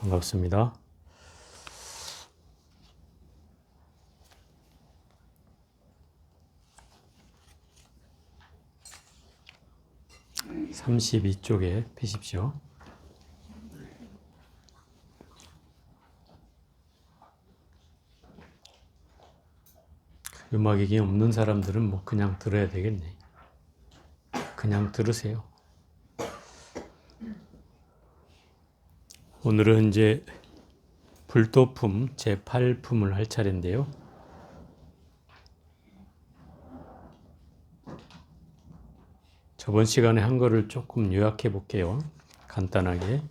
반갑습니다. (32쪽에) 피십시오. 음악이 없는 사람들은 뭐 그냥 들어야 되겠네. 그냥 들으세요. 오늘은 이제 불도품 제8품을 할 차례인데요. 저번 시간에 한 거를 조금 요약해 볼게요. 간단하게.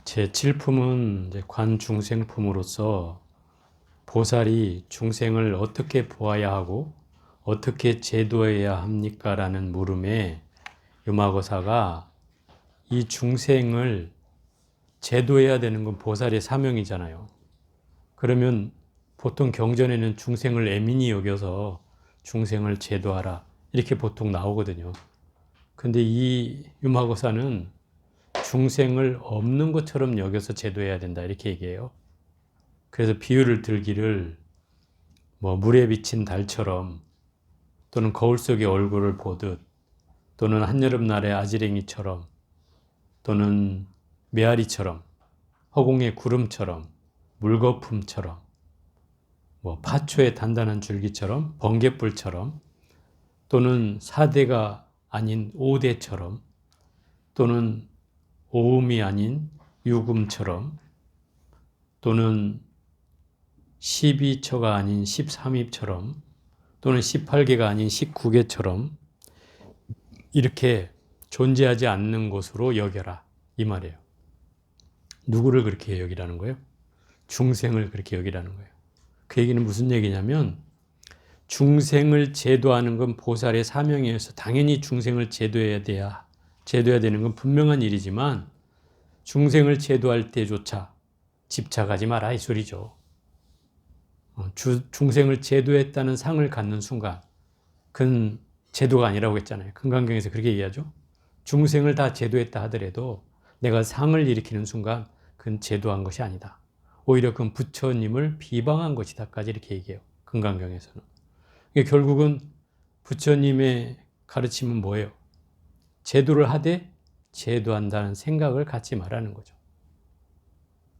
제7품은 이제 관중생품으로서 보살이 중생을 어떻게 보아야 하고 어떻게 제도해야 합니까? 라는 물음에 유마거사가 이 중생을 제도해야 되는 건 보살의 사명이잖아요. 그러면 보통 경전에는 중생을 애민히 여겨서 중생을 제도하라 이렇게 보통 나오거든요. 근데 이 유마거사는 중생을 없는 것처럼 여겨서 제도해야 된다 이렇게 얘기해요. 그래서 비유를 들기를 뭐 물에 비친 달처럼 또는 거울 속의 얼굴을 보듯 또는 한여름날의 아지랭이처럼 또는 메아리처럼 허공의 구름처럼 물거품처럼 뭐 파초의 단단한 줄기처럼 번갯불처럼 또는 4대가 아닌 5대처럼 또는 오음이 아닌 유금처럼 또는 12처가 아닌 13입처럼 또는 18개가 아닌 19개처럼 이렇게 존재하지 않는 것으로 여겨라 이 말이에요. 누구를 그렇게 여기라는 거예요? 중생을 그렇게 여기라는 거예요. 그 얘기는 무슨 얘기냐면 중생을 제도하는 건 보살의 사명이어서 당연히 중생을 제도해야 되는 건 분명한 일이지만 중생을 제도할 때조차 집착하지 마라 이 소리죠. 중생을 제도했다는 상을 갖는 순간 그건 제도가 아니라고 했잖아요. 금강경에서 그렇게 얘기하죠. 중생을 다 제도했다 하더라도 내가 상을 일으키는 순간 그건 제도한 것이 아니다. 오히려 그건 부처님을 비방한 것이다까지 이렇게 얘기해요. 금강경에서는. 결국은 부처님의 가르침은 뭐예요? 제도를 하되 제도한다는 생각을 갖지 말라는 거죠.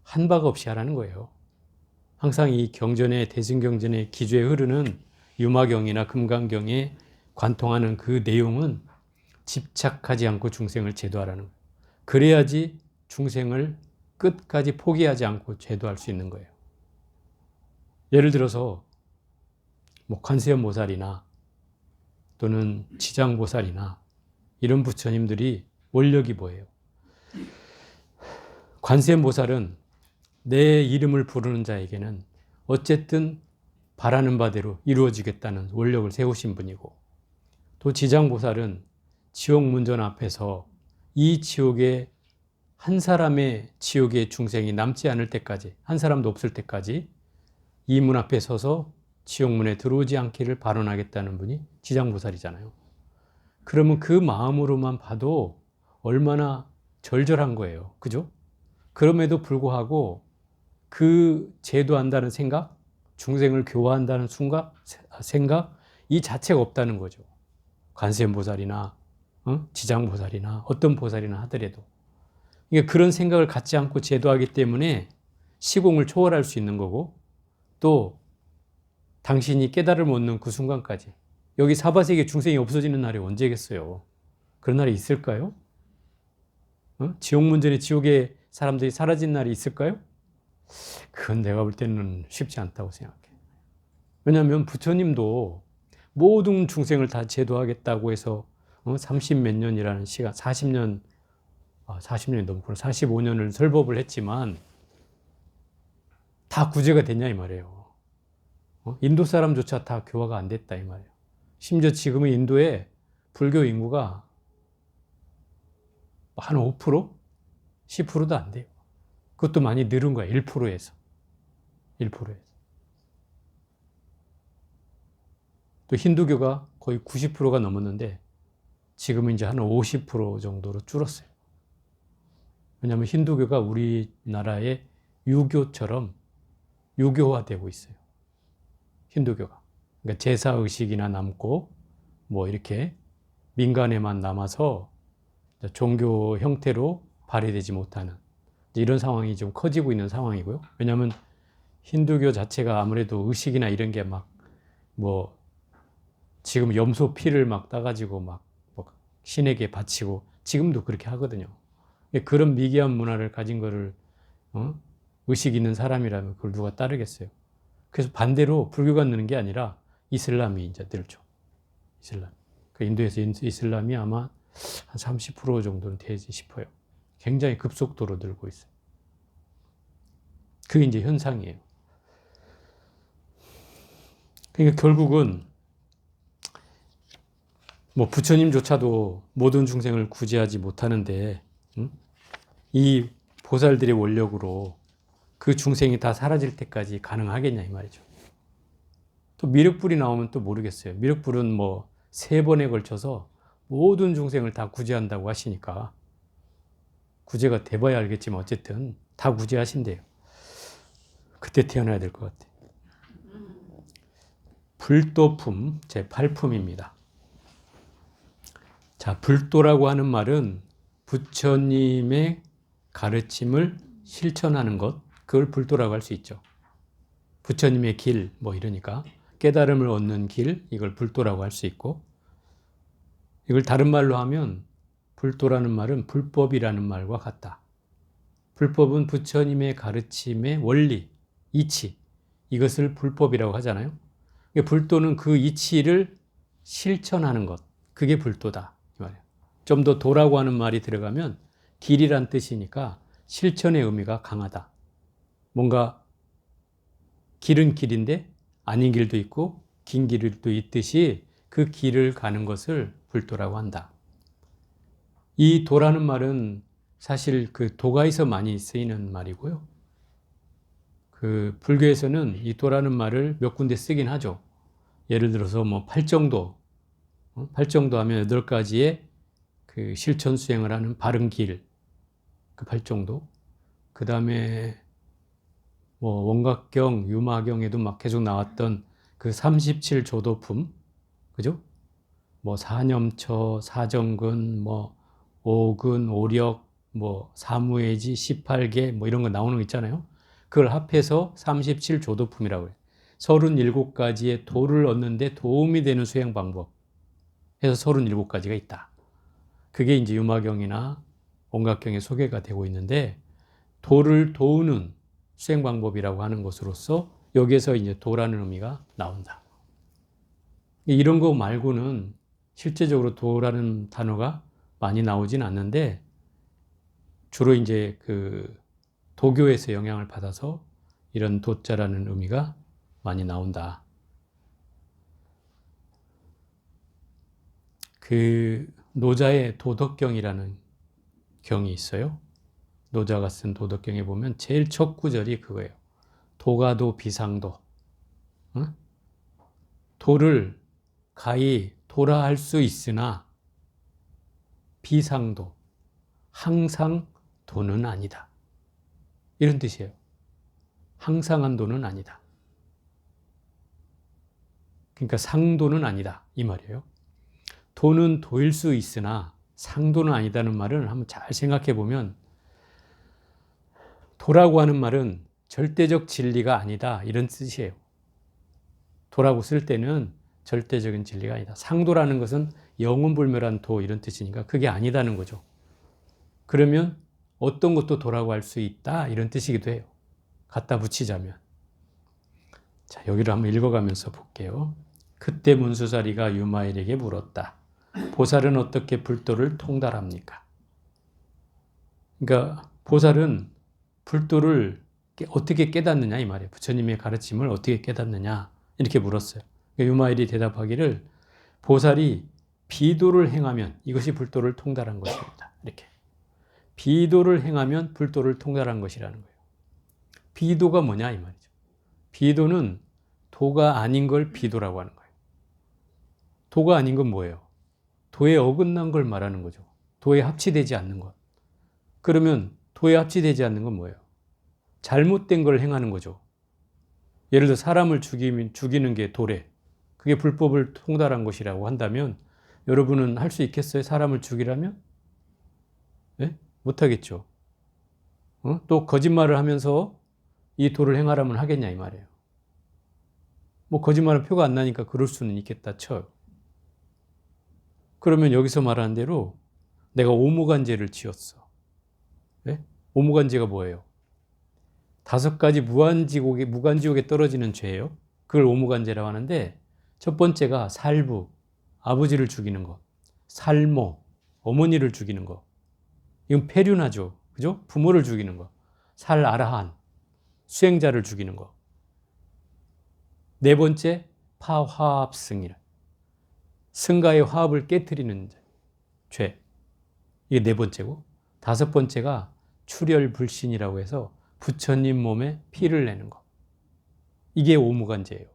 한박 없이 하라는 거예요. 항상 이 경전의 대승경전의 기조에 흐르는 유마경이나 금강경에 관통하는 그 내용은 집착하지 않고 중생을 제도하라는 거예요. 그래야지 중생을 끝까지 포기하지 않고 제도할 수 있는 거예요. 예를 들어서 뭐 관세음보살이나 또는 지장보살이나 이런 부처님들이 원력이 뭐예요? 관세음보살은 내 이름을 부르는 자에게는 어쨌든 바라는 바대로 이루어지겠다는 원력을 세우신 분이고 또 지장보살은 지옥문전 앞에서 이 지옥에 한 사람의 지옥의 중생이 남지 않을 때까지 한 사람도 없을 때까지 이 문 앞에 서서 지옥문에 들어오지 않기를 발언하겠다는 분이 지장보살이잖아요. 그러면 그 마음으로만 봐도 얼마나 절절한 거예요. 그죠? 그럼에도 불구하고 그 제도한다는 생각, 중생을 교화한다는 생각 이 자체가 없다는 거죠. 관세음보살이나 지장보살이나 어떤 보살이나 하더라도 그러니까 그런 생각을 갖지 않고 제도하기 때문에 시공을 초월할 수 있는 거고 또 당신이 깨달음을 얻는 그 순간까지 여기 사바세계 중생이 없어지는 날이 언제겠어요? 그런 날이 있을까요? 지옥문전에 지옥에 사람들이 사라진 날이 있을까요? 그건 내가 볼 때는 쉽지 않다고 생각해. 왜냐하면 부처님도 모든 중생을 다 제도하겠다고 해서 30몇 년이라는 시간, 40년, 40년이 넘고 45년을 설법을 했지만 다 구제가 됐냐 이 말이에요. 인도 사람조차 다 교화가 안 됐다 이 말이에요. 심지어 지금의 인도에 불교 인구가 한 5%? 10%도 안 돼요. 그것도 많이 늘은 거야. 1%에서. 1%에서. 또 힌두교가 거의 90%가 넘었는데 지금은 이제 한 50% 정도로 줄었어요. 왜냐하면 힌두교가 우리나라의 유교처럼 유교화되고 있어요. 힌두교가. 그러니까 제사의식이나 남고 뭐 이렇게 민간에만 남아서 종교 형태로 발휘되지 못하는 이런 상황이 좀 커지고 있는 상황이고요. 왜냐하면 힌두교 자체가 아무래도 의식이나 이런 게 막 뭐 지금 염소 피를 막 따가지고 막 뭐 신에게 바치고 지금도 그렇게 하거든요. 그런 미개한 문화를 가진 거를 의식 있는 사람이라면 그걸 누가 따르겠어요. 그래서 반대로 불교가 느는 게 아니라 이슬람이 이제 늘죠. 이슬람. 그 인도에서 이슬람이 아마 한 30% 정도는 되지 싶어요. 굉장히 급속도로 늘고 있어요. 그게 이제 현상이에요. 그러니까 결국은 뭐 부처님조차도 모든 중생을 구제하지 못하는데 이 보살들의 원력으로 그 중생이 다 사라질 때까지 가능하겠냐 이 말이죠. 또 미륵불이 나오면 또 모르겠어요. 미륵불은 뭐 3번에 걸쳐서 모든 중생을 다 구제한다고 하시니까 구제가 돼봐야 알겠지만 어쨌든 다 구제하신대요. 그때 태어나야 될 것 같아요. 불도품 제8품입니다. 자, 불도라고 하는 말은 부처님의 가르침을 실천하는 것, 그걸 불도라고 할 수 있죠. 부처님의 길, 뭐 이러니까 깨달음을 얻는 길, 이걸 불도라고 할 수 있고, 이걸 다른 말로 하면 불도라는 말은 불법이라는 말과 같다. 불법은 부처님의 가르침의 원리, 이치, 이것을 불법이라고 하잖아요. 불도는 그 이치를 실천하는 것, 그게 불도다 이 말이에요. 좀 더 도라고 하는 말이 들어가면 길이란 뜻이니까 실천의 의미가 강하다. 뭔가 길은 길인데 아닌 길도 있고 긴 길도 있듯이 그 길을 가는 것을 불도라고 한다. 이 도라는 말은 사실 그 도가에서 많이 쓰이는 말이고요. 그 불교에서는 이 도라는 말을 몇 군데 쓰긴 하죠. 예를 들어서 뭐 팔정도, 팔정도 하면 8가지의 그 실천 수행을 하는 바른 길, 그 팔정도. 그 다음에 뭐 원각경, 유마경에도 막 계속 나왔던 그 37조도품, 그죠? 뭐 사념처, 사정근, 뭐 오근, 오력, 뭐 사무예지, 18개 뭐 이런 거 나오는 거 있잖아요. 그걸 합해서 37조도품이라고 해요. 37가지의 도를 얻는데 도움이 되는 수행 방법 해서 37가지가 있다. 그게 이제 유마경이나 원각경에 소개가 되고 있는데 도를 도우는 수행 방법이라고 하는 것으로서 여기에서 이제 도라는 의미가 나온다. 이런 거 말고는 실제적으로 도라는 단어가 많이 나오진 않는데 주로 이제 그 도교에서 영향을 받아서 이런 도자라는 의미가 많이 나온다. 그 노자의 도덕경이라는 경이 있어요. 노자가 쓴 도덕경에 보면 제일 첫 구절이 그거예요. 도가도 비상도. 응? 도를 가히 도라 할 수 있으나 비상도. 항상 도는 아니다. 이런 뜻이에요. 항상한 도는 아니다. 그러니까 상도는 아니다. 이 말이에요. 도는 도일 수 있으나 상도는 아니다는 말은 한번 잘 생각해 보면 도라고 하는 말은 절대적 진리가 아니다. 이런 뜻이에요. 도라고 쓸 때는 절대적인 진리가 아니다. 상도라는 것은 영원불멸한 도 이런 뜻이니까 그게 아니다는 거죠. 그러면 어떤 것도 도라고 할 수 있다. 이런 뜻이기도 해요. 갖다 붙이자면. 자, 여기를 한번 읽어가면서 볼게요. 그때 문수사리가 유마일에게 물었다. 보살은 어떻게 불도를 통달합니까? 그러니까 보살은 불도를 어떻게 깨닫느냐 이 말이에요. 부처님의 가르침을 어떻게 깨닫느냐 이렇게 물었어요. 그러니까 유마일이 대답하기를 보살이 비도를 행하면 이것이 불도를 통달한 것입니다. 이렇게. 비도를 행하면 불도를 통달한 것이라는 거예요. 비도가 뭐냐 이 말이죠. 비도는 도가 아닌 걸 비도라고 하는 거예요. 도가 아닌 건 뭐예요? 도에 어긋난 걸 말하는 거죠. 도에 합치되지 않는 것. 그러면 도에 합치되지 않는 건 뭐예요? 잘못된 걸 행하는 거죠. 예를 들어 사람을 죽이는 게 도래. 그게 불법을 통달한 것이라고 한다면 여러분은 할 수 있겠어요? 사람을 죽이라면? 네? 못하겠죠. 또 거짓말을 하면서 이 도를 행하라면 하겠냐 이 말이에요. 뭐 거짓말은 표가 안 나니까 그럴 수는 있겠다 쳐요. 그러면 여기서 말하는 대로 내가 오무간죄를 지었어. 네? 오무간죄가 뭐예요? 5가지 무간지옥에 떨어지는 죄예요. 그걸 오무간죄라고 하는데 첫 번째가 살부, 아버지를 죽이는 것. 살모, 어머니를 죽이는 것. 이건 폐륜하죠. 그죠? 부모를 죽이는 것. 살아라한, 수행자를 죽이는 것. 4번째, 파화합승이라. 승가의 화합을 깨트리는 죄. 이게 4번째고. 5번째가 출혈불신이라고 해서 부처님 몸에 피를 내는 것. 이게 오무간죄예요.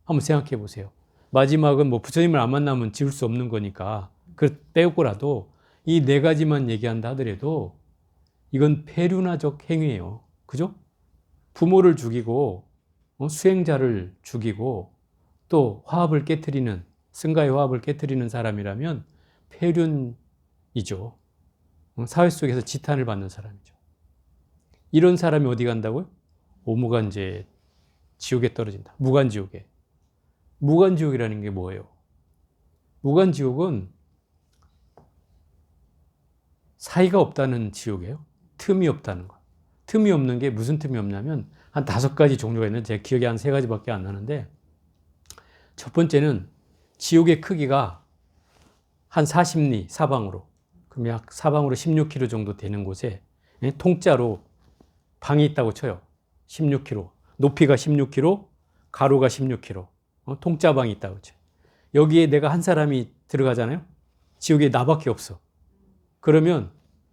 한번 생각해 보세요. 마지막은 뭐 부처님을 안 만나면 지울 수 없는 거니까 그 빼고라도 이 4가지만 얘기한다 하더라도 이건 폐륜화적 행위예요. 그죠? 부모를 죽이고 수행자를 죽이고 또 화합을 깨트리는 승가의 화합을 깨트리는 사람이라면 폐륜이죠. 사회 속에서 지탄을 받는 사람이죠. 이런 사람이 어디 간다고요? 오무간죄 지옥에 떨어진다. 무간지옥에. 무간지옥이라는 게 뭐예요? 무간지옥은 사이가 없다는 지옥이에요. 틈이 없다는 거. 틈이 없는 게 무슨 틈이 없냐면 한 5가지 종류가 있는데 제 기억이 한 3가지밖에 안 나는데 첫 번째는 지옥의 크기가 한 40리 사방으로 그럼 약 사방으로 16km 정도 되는 곳에 통짜로 방이 있다고 쳐요. 16km. 높이가 16km, 가로가 16km. 통짜방이 있다고 쳐요. 여기에 내가 한 사람이 들어가잖아요. 지옥에 나밖에 없어. 그러면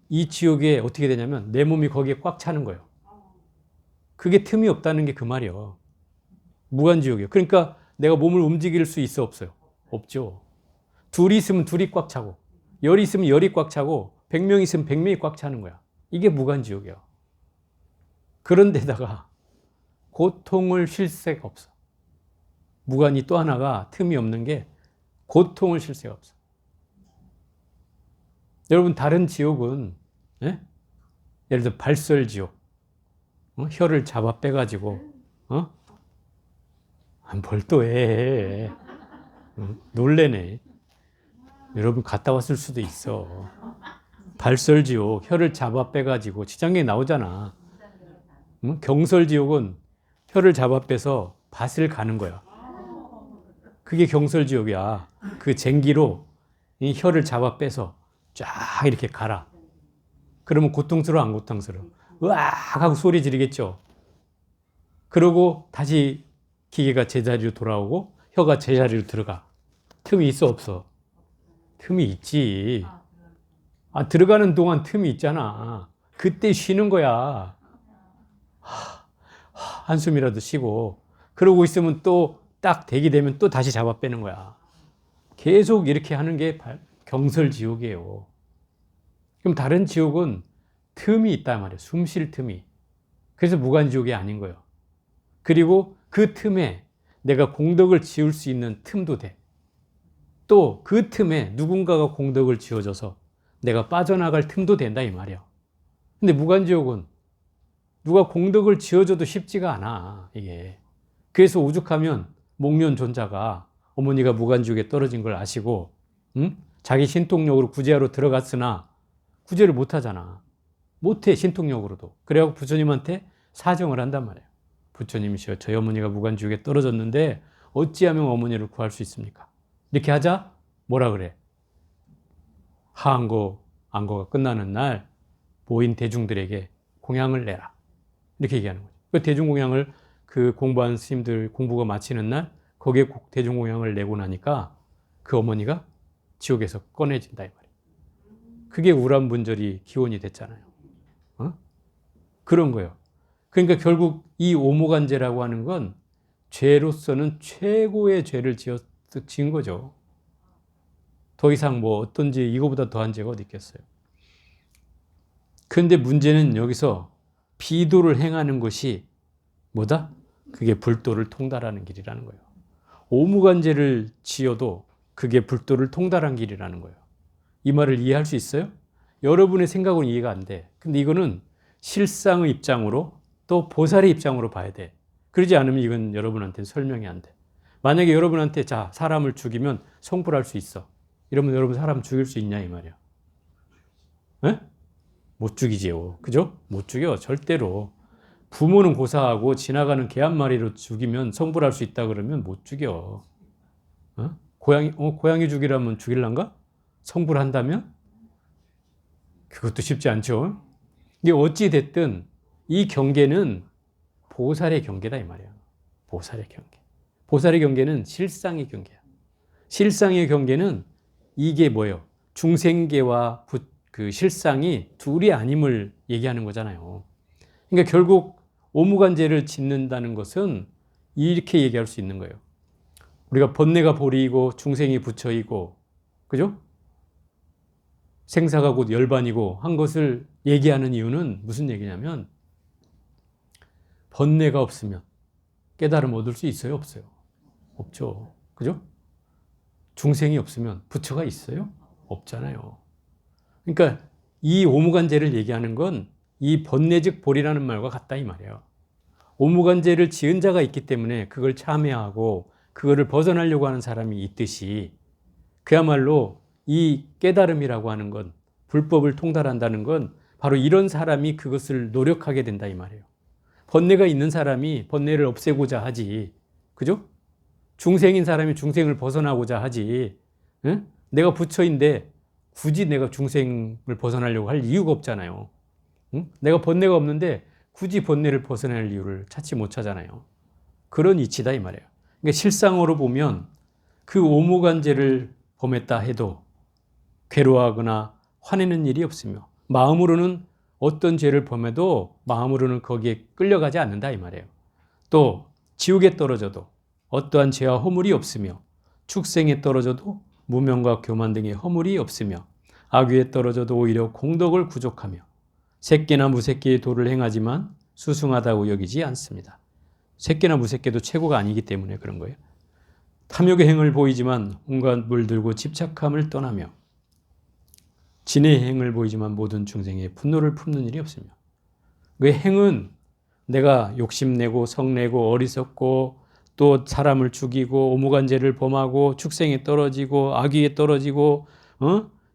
이 지옥에 어떻게 되냐면 내 몸이 거기에 꽉 차는 거예요. 그게 틈이 없다는 게 그 말이에요. 무간지옥이에요. 그러니까 내가 몸을 움직일 수 있어 없어요? 없죠. 둘이 있으면 둘이 꽉 차고 10이 있으면 10이 꽉 차고 100명 있으면 100명이 꽉 차는 거야. 이게 무간지옥이에요. 그런데다가 고통을 쉴 새가 없어. 무간이 또 하나가 틈이 없는 게 고통을 쉴 새가 없어. 여러분 다른 지옥은 예? 예를 들어 발설지옥 혀를 잡아 빼가지고 뭘 또 해. 놀래네. 여러분 갔다 왔을 수도 있어. 발설지옥 혀를 잡아 빼가지고 지장에 나오잖아. 경설지옥은 혀를 잡아 빼서 밭을 가는 거야. 그게 경설지옥이야. 그 쟁기로 이 혀를 잡아 빼서 쫙 이렇게 갈아. 그러면 고통스러워 안 고통스러워? 으악 하고 소리 지르겠죠. 그러고 다시 기계가 제자리로 돌아오고 혀가 제자리로 들어가. 틈이 있어 없어? 틈이 있지. 들어가는 동안 틈이 있잖아. 그때 쉬는 거야. 한숨이라도 쉬고 그러고 있으면 또 딱 대기되면 또 다시 잡아 빼는 거야. 계속 이렇게 하는 게 경설지옥이에요. 그럼 다른 지옥은 틈이 있단 말이에요. 숨 쉴 틈이. 그래서 무간지옥이 아닌 거예요. 그리고 그 틈에 내가 공덕을 지을 수 있는 틈도 돼. 또 그 틈에 누군가가 공덕을 지어줘서 내가 빠져나갈 틈도 된다 이 말이야. 근데 무간지옥은 누가 공덕을 지어줘도 쉽지가 않아 이게. 그래서 오죽하면 목련존자가 어머니가 무간지옥에 떨어진 걸 아시고 자기 신통력으로 구제하러 들어갔으나 구제를 못하잖아. 못해 신통력으로도. 그래갖고 부처님한테 사정을 한단 말이에요. 부처님이시여 저희 어머니가 무간지옥에 떨어졌는데 어찌하면 어머니를 구할 수 있습니까? 이렇게 하자 뭐라 그래? 하안거 안거가 끝나는 날 모인 대중들에게 공양을 내라. 이렇게 얘기하는 거죠. 그 대중공양을 그 공부한 스님들 공부가 마치는 날 거기에 대중공양을 내고 나니까 그 어머니가 지옥에서 꺼내진다 이 말이에요. 그게 우람분절이 기원이 됐잖아요. 그런 거예요. 그러니까 결국 이 오무간죄라고 하는 건 죄로서는 최고의 죄를 지은 거죠. 더 이상 뭐 어떤 죄, 이거보다 더한 죄가 어디 있겠어요. 그런데 문제는 여기서 비도를 행하는 것이 뭐다? 그게 불도를 통달하는 길이라는 거예요. 오무간죄를 지어도 그게 불도를 통달한 길이라는 거예요. 이 말을 이해할 수 있어요? 여러분의 생각은 이해가 안 돼. 근데 이거는 실상의 입장으로 또 보살의 입장으로 봐야 돼. 그러지 않으면 이건 여러분한테는 설명이 안 돼. 만약에 여러분한테 자, 사람을 죽이면 성불할 수 있어. 이러면 여러분 사람 죽일 수 있냐 이 말이야. 에? 못 죽이지요. 그죠? 못 죽여. 절대로. 부모는 고사하고 지나가는 개 한 마리로 죽이면 성불할 수 있다 그러면 못 죽여. 어? 고양이 죽이라면 죽일란가? 성불한다면? 그것도 쉽지 않죠. 이게 어찌 됐든 이 경계는 보살의 경계다 이 말이야. 보살의 경계. 보살의 경계는 실상의 경계야. 실상의 경계는 이게 뭐예요? 중생계와 그 실상이 둘이 아님을 얘기하는 거잖아요. 그러니까 결국 오무간죄를 짓는다는 것은 이렇게 얘기할 수 있는 거예요. 우리가 번뇌가 보리이고 중생이 부처이고, 그죠? 생사가 곧 열반이고 한 것을 얘기하는 이유는 무슨 얘기냐면 번뇌가 없으면 깨달음 얻을 수 있어요? 없어요? 없죠. 그죠? 중생이 없으면 부처가 있어요? 없잖아요. 그러니까 이 오무간죄를 얘기하는 건 이 번뇌즉 보리라는 말과 같다 이 말이에요. 오무간죄를 지은 자가 있기 때문에 그걸 참회하고 그거를 벗어나려고 하는 사람이 있듯이 그야말로 이 깨달음이라고 하는 건 불법을 통달한다는 건 바로 이런 사람이 그것을 노력하게 된다 이 말이에요. 번뇌가 있는 사람이 번뇌를 없애고자 하지. 그죠? 중생인 사람이 중생을 벗어나고자 하지. 응? 내가 부처인데 굳이 내가 중생을 벗어나려고 할 이유가 없잖아요. 응? 내가 번뇌가 없는데 굳이 번뇌를 벗어날 이유를 찾지 못하잖아요. 그런 이치다 이 말이에요. 그러니까 실상으로 보면 그 오무간죄를 범했다 해도 괴로워하거나 화내는 일이 없으며 마음으로는 어떤 죄를 범해도 마음으로는 거기에 끌려가지 않는다 이 말이에요. 또 지옥에 떨어져도 어떠한 죄와 허물이 없으며 축생에 떨어져도 무명과 교만 등의 허물이 없으며 악위에 떨어져도 오히려 공덕을 구족하며 새끼나 무새끼의 도를 행하지만 수승하다고 여기지 않습니다. 새끼나 무새끼도 최고가 아니기 때문에 그런 거예요. 탐욕의 행을 보이지만 온갖 물들고 집착함을 떠나며 진의 행을 보이지만 모든 중생의 분노를 품는 일이 없으며 그 행은 내가 욕심내고 성내고 어리석고 또 사람을 죽이고 오무간죄를 범하고 축생에 떨어지고 악위에 떨어지고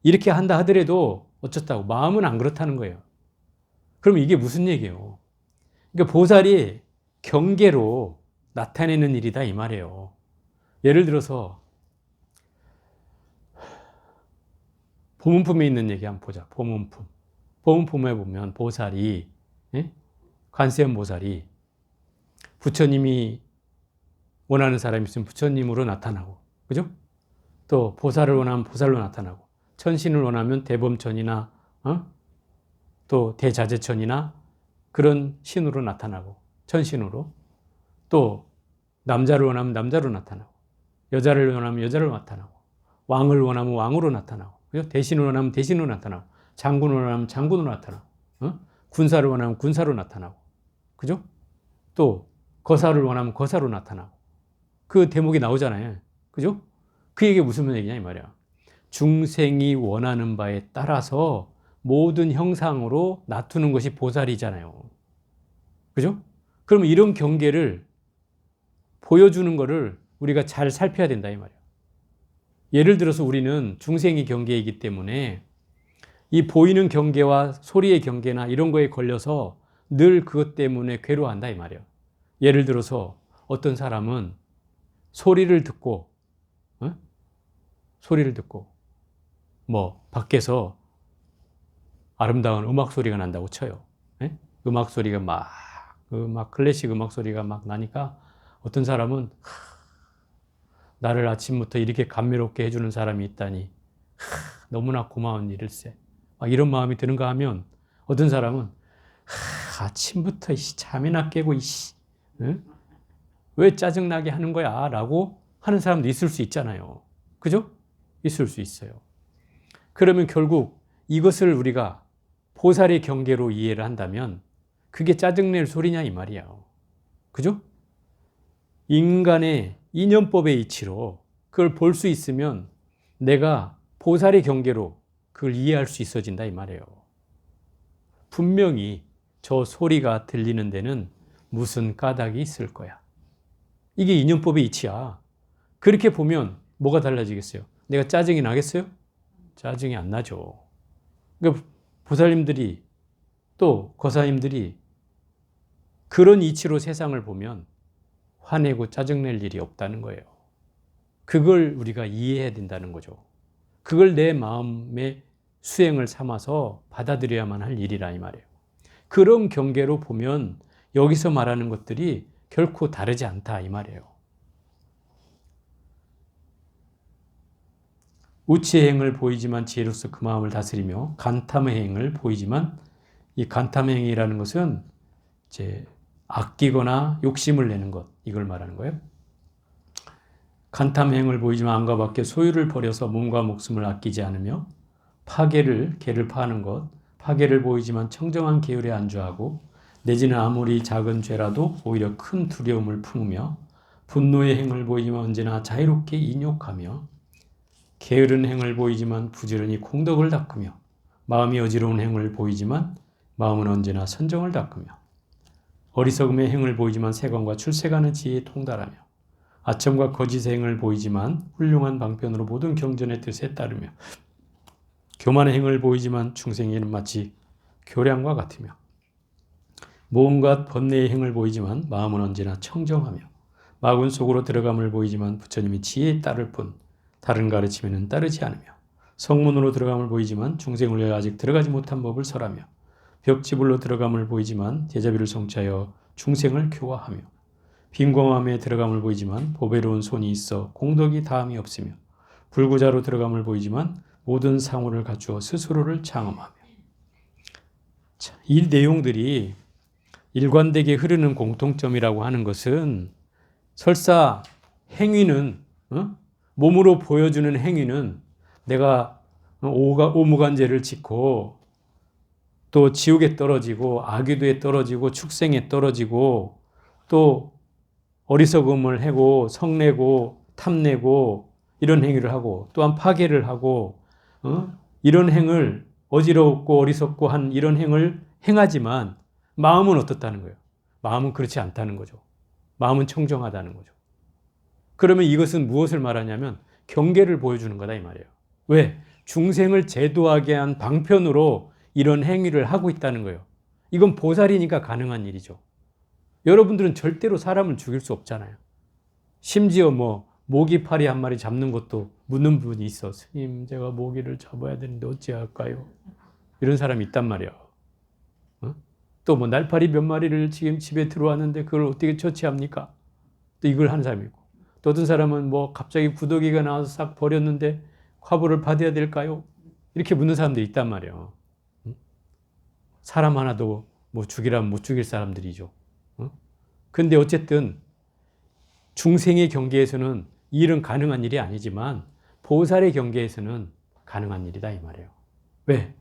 이렇게 한다 하더라도 어쩌다고 마음은 안 그렇다는 거예요. 그럼 이게 무슨 얘기예요? 그러니까 보살이 경계로 나타내는 일이다 이 말이에요. 예를 들어서 보문품에 있는 얘기 한번 보자. 보문품. 보문품에 보면 보살이 관세음 보살이 부처님이 원하는 사람이 있으면 부처님으로 나타나고, 그죠? 또 보살을 원하면 보살로 나타나고, 천신을 원하면 대범천이나 또 대자재천이나 그런 신으로 나타나고, 천신으로. 또 남자를 원하면 남자로 나타나고, 여자를 원하면 여자로 나타나고, 왕을 원하면 왕으로 나타나고, 그죠? 대신을 원하면 대신으로 나타나고, 장군을 원하면 장군으로 나타나고, 군사를 원하면 군사로 나타나고, 그죠? 또 거사를 원하면 거사로 나타나고, 그 대목이 나오잖아요. 그죠? 그 얘기가 무슨 얘기냐 이 말이야. 중생이 원하는 바에 따라서 모든 형상으로 놔두는 것이 보살이잖아요. 그죠? 그러면 이런 경계를 보여주는 거를 우리가 잘 살펴야 된다 이 말이야. 예를 들어서 우리는 중생의 경계이기 때문에 이 보이는 경계와 소리의 경계나 이런 거에 걸려서 늘 그것 때문에 괴로워한다 이 말이야. 예를 들어서 어떤 사람은 소리를 듣고 뭐 밖에서 아름다운 음악 소리가 난다고 쳐요. 음악 소리가 막 클래식 음악 소리가 막 나니까 어떤 사람은 나를 아침부터 이렇게 감미롭게 해주는 사람이 있다니 너무나 고마운 일일세. 막 이런 마음이 드는가 하면 어떤 사람은 아침부터 잠이나 깨고 왜 짜증나게 하는 거야? 라고 하는 사람도 있을 수 있잖아요. 그죠? 있을 수 있어요. 그러면 결국 이것을 우리가 보살의 경계로 이해를 한다면 그게 짜증낼 소리냐 이 말이야. 그죠? 인간의 이념법의 이치로 그걸 볼 수 있으면 내가 보살의 경계로 그걸 이해할 수 있어진다 이 말이에요. 분명히 저 소리가 들리는 데는 무슨 까닭이 있을 거야. 이게 이념법의 이치야. 그렇게 보면 뭐가 달라지겠어요? 내가 짜증이 나겠어요? 짜증이 안 나죠. 그러니까 보살님들이 또 거사님들이 그런 이치로 세상을 보면 화내고 짜증낼 일이 없다는 거예요. 그걸 우리가 이해해야 된다는 거죠. 그걸 내 마음의 수행을 삼아서 받아들여야만 할 일이라 이 말이에요. 그런 경계로 보면 여기서 말하는 것들이 결코 다르지 않다 이 말이에요. 우치의 행을 보이지만 지혜로서 그 마음을 다스리며 간탐의 행을 보이지만 이 간탐의 행이라는 것은 이제 아끼거나 욕심을 내는 것 이걸 말하는 거예요. 간탐의 행을 보이지만 안과 밖에 소유를 버려서 몸과 목숨을 아끼지 않으며 개를 파는 것 파괴를 보이지만 청정한 계율에 안주하고 내지는 아무리 작은 죄라도 오히려 큰 두려움을 품으며 분노의 행을 보이지만 언제나 자유롭게 인욕하며 게으른 행을 보이지만 부지런히 공덕을 닦으며 마음이 어지러운 행을 보이지만 마음은 언제나 선정을 닦으며 어리석음의 행을 보이지만 세관과 출세가는 지혜에 통달하며 아첨과 거짓의 행을 보이지만 훌륭한 방편으로 모든 경전의 뜻에 따르며 교만의 행을 보이지만 중생에는 마치 교량과 같으며 모험과 번뇌의 행을 보이지만 마음은 언제나 청정하며 마군 속으로 들어감을 보이지만 부처님이 지혜에 따를 뿐 다른 가르침에는 따르지 않으며 성문으로 들어감을 보이지만 중생을 위해 아직 들어가지 못한 법을 설하며 벽지불로 들어감을 보이지만 제자비를 성취하여 중생을 교화하며 빈공함에 들어감을 보이지만 보배로운 손이 있어 공덕이 다함이 없으며 불구자로 들어감을 보이지만 모든 상호를 갖추어 스스로를 장엄하며 이 내용들이 일관되게 흐르는 공통점이라고 하는 것은 설사 행위는 몸으로 보여주는 행위는 내가 오무간죄를 짓고 또 지옥에 떨어지고 악유도에 떨어지고 축생에 떨어지고 또 어리석음을 하고 성내고 탐내고 이런 행위를 하고 또한 파괴를 하고 이런 행을 어지럽고 어리석고 한 이런 행을 행하지만 마음은 어떻다는 거예요? 마음은 그렇지 않다는 거죠. 마음은 청정하다는 거죠. 그러면 이것은 무엇을 말하냐면 경계를 보여주는 거다 이 말이에요. 왜? 중생을 제도하게 한 방편으로 이런 행위를 하고 있다는 거예요. 이건 보살이니까 가능한 일이죠. 여러분들은 절대로 사람을 죽일 수 없잖아요. 심지어 모기 파리 한 마리 잡는 것도 묻는 분이 있어. 스님, 제가 모기를 잡아야 되는데 어찌할까요? 이런 사람이 있단 말이야. 또 날파리 몇 마리를 지금 집에 들어왔는데 그걸 어떻게 처치합니까? 또 이걸 하는 사람이 있고. 또 어떤 사람은 갑자기 구더기가 나와서 싹 버렸는데 화보를 받아야 될까요? 이렇게 묻는 사람들이 있단 말이에요. 사람 하나도 죽이라면 못 죽일 사람들이죠. 근데 어쨌든 중생의 경계에서는 이 일은 가능한 일이 아니지만 보살의 경계에서는 가능한 일이다 이 말이에요. 왜?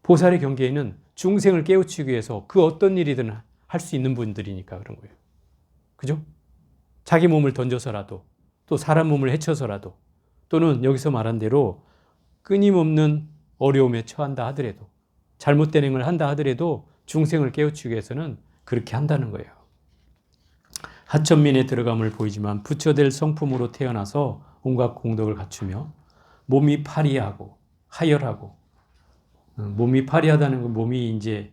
보살의 경계에는 중생을 깨우치기 위해서 그 어떤 일이든 할 수 있는 분들이니까 그런 거예요. 그죠? 자기 몸을 던져서라도 또 사람 몸을 해쳐서라도 또는 여기서 말한 대로 끊임없는 어려움에 처한다 하더라도 잘못된 행을 한다 하더라도 중생을 깨우치기 위해서는 그렇게 한다는 거예요. 하천민에 들어감을 보이지만 부처될 성품으로 태어나서 온갖 공덕을 갖추며 몸이 파리하고 하열하고 몸이 파리하다는 건 몸이 이제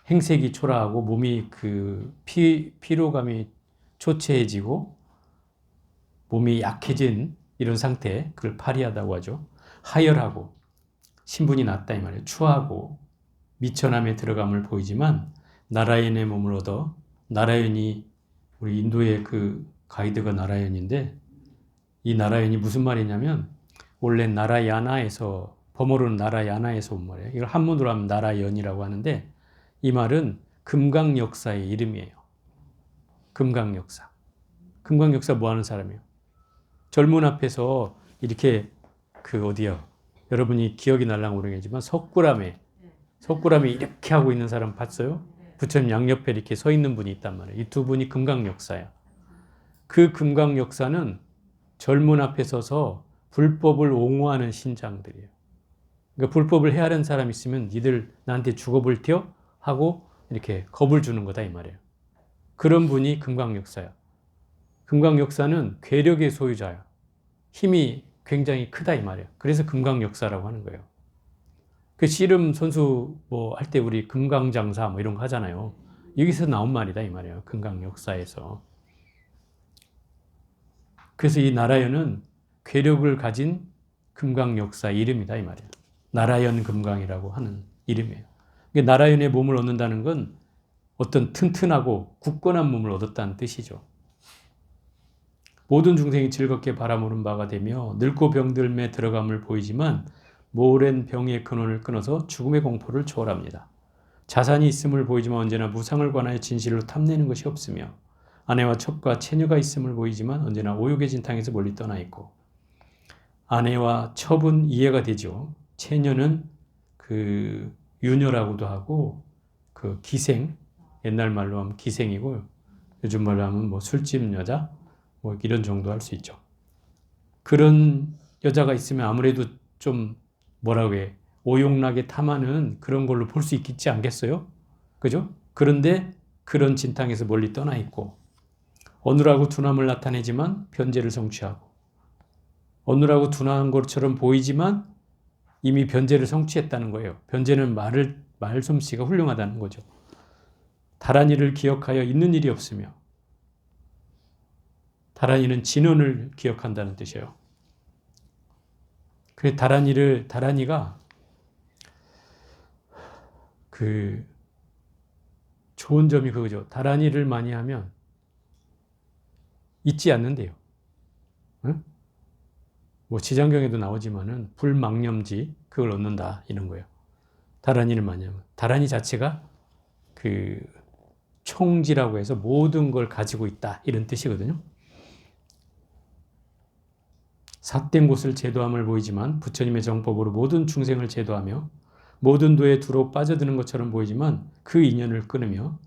행색이 초라하고 몸이 피로감이 초췌해지고 몸이 약해진 이런 상태 그걸 파리하다고 하죠. 하열하고 신분이 낮다 이 말이에요. 추하고 미천함에 들어감을 보이지만 나라연의 몸을 얻어 나라연이 우리 인도의 그 가이드가 나라연인데 이 나라연이 무슨 말이냐면 원래 나라야나에서 버모르는 나라야나에서 온 말이에요. 이걸 한문으로 하면 나라연이라고 하는데 이 말은 금강역사의 이름이에요. 금강역사. 금강역사 뭐 하는 사람이에요? 절문 앞에서 이렇게 어디야? 여러분이 기억이 날랑 모르겠지만 석굴암에 이렇게 하고 있는 사람 봤어요? 부처님 양옆에 이렇게 서 있는 분이 있단 말이에요. 이 두 분이 금강역사야. 그 금강역사는 절문 앞에 서서 불법을 옹호하는 신장들이에요. 그러니까 불법을 해하는 사람 있으면 니들 나한테 죽어볼 텨? 하고 이렇게 겁을 주는 거다 이 말이에요. 그런 분이 금강역사야. 금강역사는 괴력의 소유자야. 힘이 굉장히 크다 이 말이에요. 그래서 금강역사라고 하는 거예요. 그 씨름 선수 뭐 할 때 우리 금강장사 뭐 이런 거 하잖아요. 여기서 나온 말이다 이 말이에요. 금강역사에서. 그래서 이 나라연은 괴력을 가진 금강역사 이름이다 이 말이에요. 나라연 금강이라고 하는 이름이에요. 나라연의 몸을 얻는다는 건 어떤 튼튼하고 굳건한 몸을 얻었다는 뜻이죠. 모든 중생이 즐겁게 바라보는 바가 되며 늙고 병들매 들어감을 보이지만 모랜 병의 근원을 끊어서 죽음의 공포를 초월합니다. 자산이 있음을 보이지만 언제나 무상을 관하여 진실로 탐내는 것이 없으며 아내와 첩과 처녀가 있음을 보이지만 언제나 오욕의 진탕에서 멀리 떠나 있고 아내와 첩은 이해가 되죠. 처녀는 유녀라고도 하고 기생, 옛날 말로 하면 기생이고 요즘 말로 하면 뭐 술집 여자 뭐 이런 정도 할 수 있죠. 그런 여자가 있으면 아무래도 좀 뭐라고 해 오욕나게 탐하는 그런 걸로 볼 수 있겠지 않겠어요? 그죠? 그런데 그런 진탕에서 멀리 떠나 있고 어눌하고 둔함을 나타내지만 변제를 성취하고 어눌하고 둔한 것처럼 보이지만 이미 변제를 성취했다는 거예요. 변제는 말솜씨가 훌륭하다는 거죠. 다란 일을 기억하여 있는 일이 없으며 다란이는 진언을 기억한다는 뜻이에요. 그래서 다란이가 좋은 점이 그거죠. 다란이를 많이 하면 잊지 않는데요. 응? 뭐 지장경에도 나오지만은 불망념지 그걸 얻는다 이런 거예요. 다란이를 많이 하면 다란이 자체가 총지라고 해서 모든 걸 가지고 있다 이런 뜻이거든요. 삿된 곳을 제도함을 보이지만 부처님의 정법으로 모든 중생을 제도하며 모든 도에 두루 빠져드는 것처럼 보이지만 그 인연을 끊으며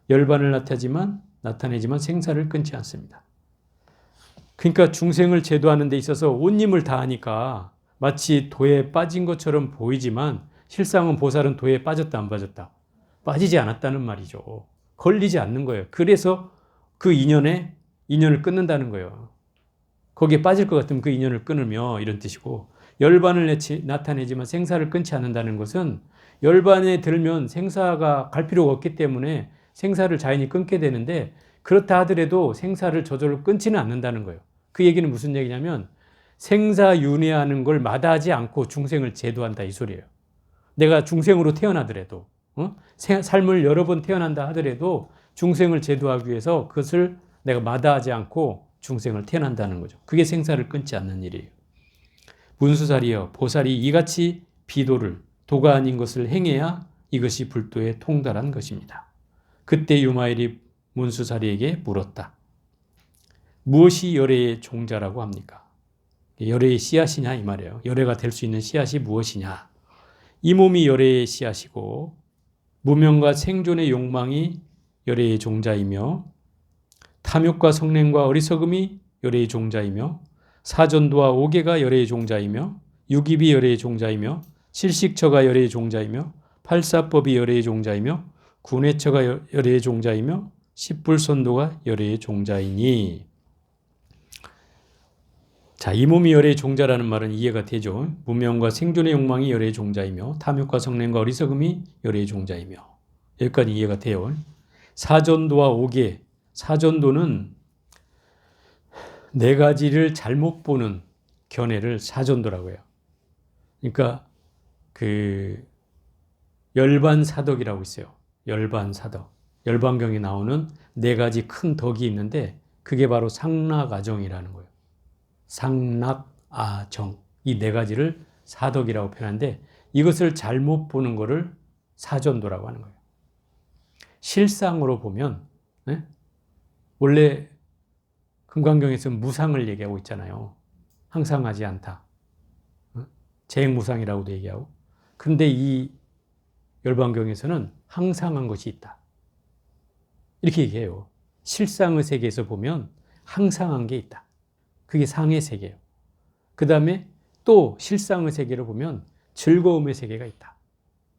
열반을 나타내지만 생사를 끊지 않습니다. 그러니까 중생을 제도하는 데 있어서 온 힘을 다하니까 마치 도에 빠진 것처럼 보이지만 실상은 보살은 도에 빠졌다 안 빠졌다? 빠지지 않았다는 말이죠. 걸리지 않는 거예요. 그래서 그 인연을 끊는다는 거예요. 거기에 빠질 것 같으면 그 인연을 끊으며 이런 뜻이고 열반을 나타내지만 생사를 끊지 않는다는 것은 열반에 들면 생사가 갈 필요가 없기 때문에 생사를 자연히 끊게 되는데 그렇다 하더라도 생사를 저절로 끊지는 않는다는 거예요. 그 얘기는 무슨 얘기냐면 생사윤회하는 걸 마다하지 않고 중생을 제도한다 이 소리예요. 내가 중생으로 태어나더라도 삶을 여러 번 태어난다 하더라도 중생을 제도하기 위해서 그것을 내가 마다하지 않고 중생을 태어난다는 거죠. 그게 생사를 끊지 않는 일이에요. 문수살이여 보살이 이같이 비도를 도가 아닌 것을 행해야 이것이 불도에 통달한 것입니다. 그때 유마일이 문수살이에게 물었다. 무엇이 열애의 종자라고 합니까? 열애의 씨앗이냐 이 말이에요. 열애가 될 수 있는 씨앗이 무엇이냐. 이 몸이 열애의 씨앗이고 무명과 생존의 욕망이 열애의 종자이며 탐욕과 성냄과 어리석음이 열애의 종자이며 사전도와 오개가 열애의 종자이며 유깁이 열애의 종자이며 칠식처가 열애의 종자이며 팔사법이 열애의 종자이며 군회처가 열애의 종자이며 십불선도가 열애의 종자이니. 자, 이 몸이 열애의 종자라는 말은 이해가 되죠. 무명과 생존의 욕망이 열애의 종자이며 탐욕과 성냄과 어리석음이 열애의 종자이며 여기까지 이해가 돼요. 사전도와 오개, 사전도는 네 가지를 잘못 보는 견해를 사전도라고 해요. 그러니까 열반사덕이라고 있어요. 열반사덕. 열반경에 나오는 네 가지 큰 덕이 있는데 그게 바로 상락아정이라는 거예요. 상락아정. 이 네 가지를 사덕이라고 표현하는데 이것을 잘못 보는 거를 사전도라고 하는 거예요. 실상으로 보면 원래 금강경에서는 무상을 얘기하고 있잖아요. 항상하지 않다. 재행무상이라고도 얘기하고. 그런데 이 열반경에서는 항상한 것이 있다. 이렇게 얘기해요. 실상의 세계에서 보면 항상한 게 있다. 그게 상의 세계예요. 그 다음에 또 실상의 세계를 보면 즐거움의 세계가 있다.